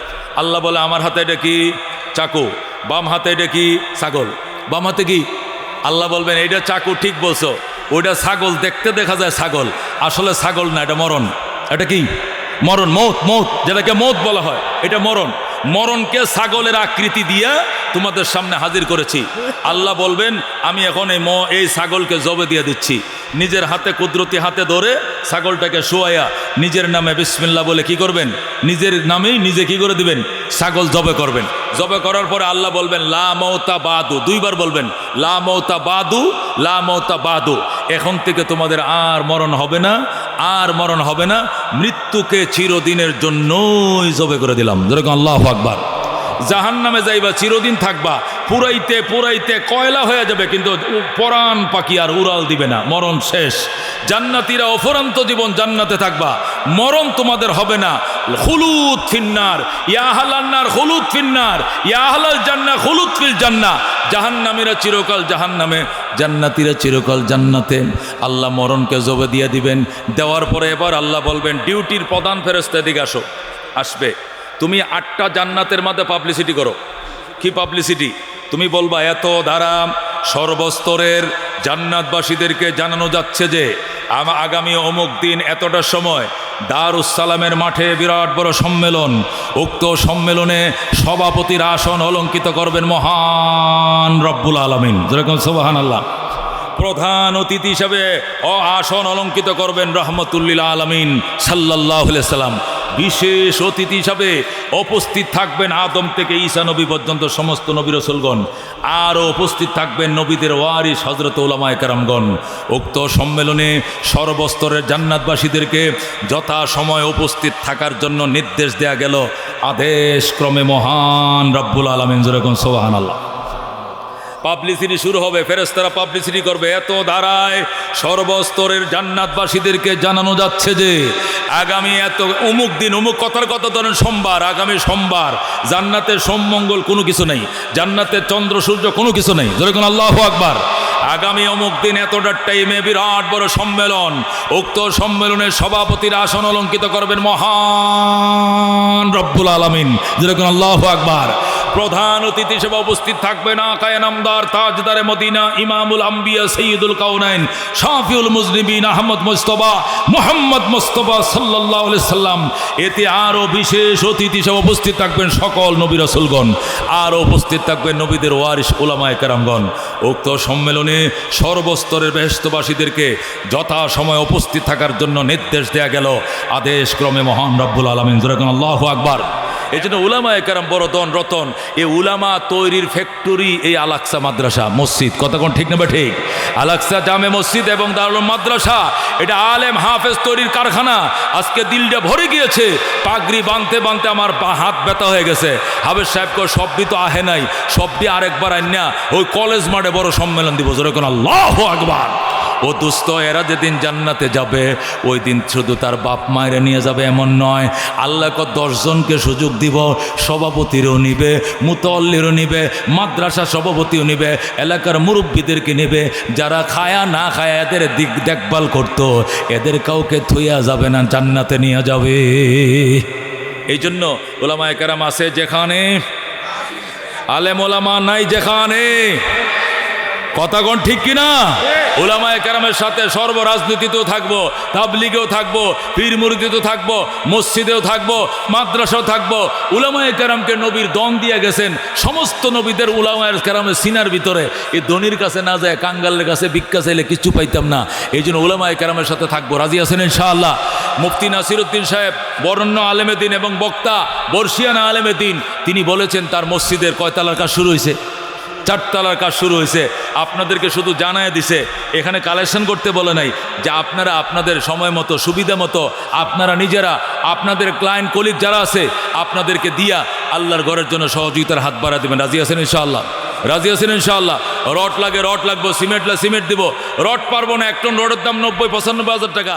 আল্লাহ বলে আমার হাতে এটা কি? চাকু। বাম হাতে এটা কি? ছাগল। বাম হাতে কি? আল্লাহ বলবেন এইটা চাকু, ঠিক বলছো, ওইটা ছাগল। দেখতে দেখা যায় ছাগল, আসলে ছাগল না, এটা মরণ। এটা কি? মরণ, মৌত। মৌত যেটাকে মৌত বলা হয়, এটা মরণ। মরণকে ছাগলের আকৃতি দিয়ে তোমাদের সামনে হাজির করেছি। আল্লাহ বলবেন আমি এখন এই ছাগলকে জবে দিয়ে দিচ্ছি। নিজের হাতে কুদরতি হাতে ধরে ছাগলটাকে শোয়াইয়া নিজের নামে বিসমিল্লাহ বলে কি করবেন? নিজের নামেই নিজে কি করে দিবেন? ছাগল জবে করবেন। জবে করার পরে আল্লাহ বলবেন লা মৌতা বাদু, 2 বার বলবেন লা মৌতা বাদু, লা মৌতা বাদু। এখন থেকে তোমাদের আর মরণ হবে না, আর মরণ হবে না। মৃত্যুকে চিরদিনের জন্যই জবে করে দিলাম। যেরকম আল্লাহু আকবার। জাহান্নামে যাইবা, চিরদিন থাকবা, পুরাইতে পুরাইতে কয়লা হয়ে যাবে, কিন্তু পরাণ পাখি আর উড়াল দিবে না। মরণ শেষ। জান্নাতীরা অফুরন্ত জীবন জান্নাতে থাকবা, মরণ তোমাদের হবে না। খুলুদ ফিন্নার, ইয়া আহলান নার খুলুদ ফিন্নার, ইয়া আহলাল জান্নাহ খুলুদ ফিল জান্নাহ। জাহান্নামীরা চিরকাল জাহান্নামে, জান্নাতীরা চিরকাল জান্নাতে। আল্লাহ মরণকে জবে দিয়ে দিবেন। দেওয়ার পরে এবার আল্লাহ বলবেন ডিউটির প্রধান ফেরেশতা এদিকে আসো। আসবে। তুমি 8টা জান্নাতের মধ্যে পাবলিসিটি করো। কি পাবলিসিটি? তুমি বলবা এত দ্বারা সর্বস্তরের জান্নাতবাসীদেরকে জানানো যাচ্ছে যে আগামী অমুক দিন এতটার সময় দারুস সালামের মাঠে বিরাট বড় সম্মেলন। উক্ত সম্মেলনে সভাপতির আসন অলঙ্কিত করবেন মহান রব্বুল আলামিন। যেরকম সুবহানাল্লাহ। প্রধান অতিথি হিসাবে আসন অলঙ্কিত করবেন রহমতুল্লিল আলামিন সাল্লাল্লাহু আলাইহি সাল্লাম। বিশেষ অতিথি হিসাবে উপস্থিত থাকবেন আদম থেকে ঈসা নবী পর্যন্ত সমস্ত নবী রাসূলগণ। আরও উপস্থিত থাকবেন নবীদের ওয়ারিস হযরত উলামায়ে কেরামগণ। উক্ত সম্মেলনে সর্বস্তরের জান্নাতবাসীদেরকে যথাসময়ে উপস্থিত থাকার জন্য নির্দেশ দেয়া গেল আদেশ ক্রমে মহান রব্বুল আলামিন। যেরকম সুবহানাল্লাহ। পাবলিসিটি শুরু হবে, ফেরেশতারা পাবলিসিটি করবে। এত ধারায় সর্বস্তরের জান্নাতবাসীদেরকে জানানো যাচ্ছে যে আগামী এত অমুক দিন, অমুক কথার কথা ধরেন সোমবার, আগামী সোমবার জান্নাতের সোমমঙ্গল কোনো কিছু নেই, জান্নাতের চন্দ্র সূর্য কোনো কিছু নেই। যেরকম আল্লাহু আকবার। আগামী অমুক দিন এতটার টাইমে বিরাট বড় সম্মেলন। উক্ত সম্মেলনের সভাপতির আসন অলঙ্কিত করবেন মহান রব্বুল আলামিন। যেরকম আল্লাহু আকবার। প্রধান অতিথি হিসেবে উপস্থিত থাকবেন আকায়ে নামদার তাজদারে মদিনা ইমামুল আম্বিয়া সৈয়দুল কাউনাইন শাফিউল মুজনিবিন আহমদ মুস্তাফা মুহাম্মদ মুস্তাফা সাল্লাল্লাহু আলাইহি সাল্লাম। এতে আরও বিশেষ অতিথি হিসেবে উপস্থিত থাকবেন সকল নবী রাসূলগণ। আরও উপস্থিত থাকবেন নবীদের ওয়ারিস উলামায়ে কেরামগণ। উক্ত সম্মেলনে সর্বস্তরের বেহেশতবাসীদেরকে যথাসময়ে উপস্থিত থাকার জন্য নির্দেশ দেয়া গেল আদেশ ক্রমে মহান রব্বুল আলামিন। যেরকম আল্লাহু আকবার। এই জন্য উলামায়ে কেরাম বড় ধন রতন। এই উলামা তৈরির ফ্যাক্টরি এই আল আকসা মাদ্রাসা মসজিদ। কথা কোন ঠিক না বা ঠিক? আল আকসা জামে মসজিদ এবং দারুল মাদ্রাসা এটা আলেম হাফেজ তৈরির কারখানা। আজকে দিলটা ভরে গিয়েছে। পাগড়ি বাঁধতে বাঁধতে আমার হাত ব্যথা হয়ে গেছে। হাফেজ সাহেবকে সব্বি তো আহে নাই, সব্বি আরেকবার আইনা ওই কলেজ মাঠে বড় সম্মেলন দিব। যেরকম আল্লাহু আকবার। ও দুস্থ এরা যেদিন জান্নাতে যাবে ওই দিন শুধু তার বাপ মায়েরা নিয়ে যাবে এমন নয়। আল্লাহ 10 জনকে সুযোগ দিব, সভাপতিরও নিবে, মুতাল্লিরও নিবে, মাদ্রাসা সভাপতিও নিবে, এলাকার মুরব্বীদেরকে নেবে। যারা খায়া না খায়া এদের দেখভাল করতো এদের কাউকে থুইয়া যাবে না, জান্নাতে নিয়ে যাবে। এই জন্য ওলামায়ে কেরাম আছে যেখানে, আলেম ওলামা নাই যেখানে। কথা কোন ঠিক কিনা? উলামায়ে কেরামের সাথে সর্বরাজনীতিতেও থাকবো, তাবলিগেও থাকবো, পীর মুরিদিতেও থাকবো, মসজিদেও থাকবো, মাদ্রাসাও থাকবো। উলামায়ে কেরামকে নবীর দন দিয়ে গেছেন। সমস্ত নবীদের উলামায়ে কেরামের সিনার ভিতরে। এই ধনির কাছে না যায় কাঙ্গালের কাছে ভিক্ষা চাইলে কিছু পাইতাম না। এই জন্য উলামায়ে কেরামের সাথে থাকবো। রাজি আছেন ইনশাআল্লাহ? মুফতি নাসিরউদ্দিন সাহেব বরেণ্য আলেমে দ্বীন এবং বক্তা, বর্ষিয়ানা আলেমে দ্বীন, তিনি বলেছেন তার মসজিদের কয়তলার কাজ শুরু হয়েছে? 4 তলার কাজ শুরু হয়েছে। আপনাদেরকে শুধু জানায় দিছে, এখানে কালেকশন করতে বলে নাই, যে আপনারা আপনাদের সময় মতো সুবিধা মতো আপনারা নিজেরা আপনাদের ক্লায়েন্ট কলিগ যারা আছে আপনাদেরকে দিয়া আল্লাহর ঘরের জন্য সহযোগিতার হাত বাড়া দেবেন। রাজি আছেন ইনশাআল্লাহ? রাজি আছেন ইনশাআল্লাহ? রড লাগে রড লাগবো, সিমেন্ট লাগে সিমেন্ট দিব। রড পারবো না, 1 টন রডের দাম 90-95 হাজার টাকা।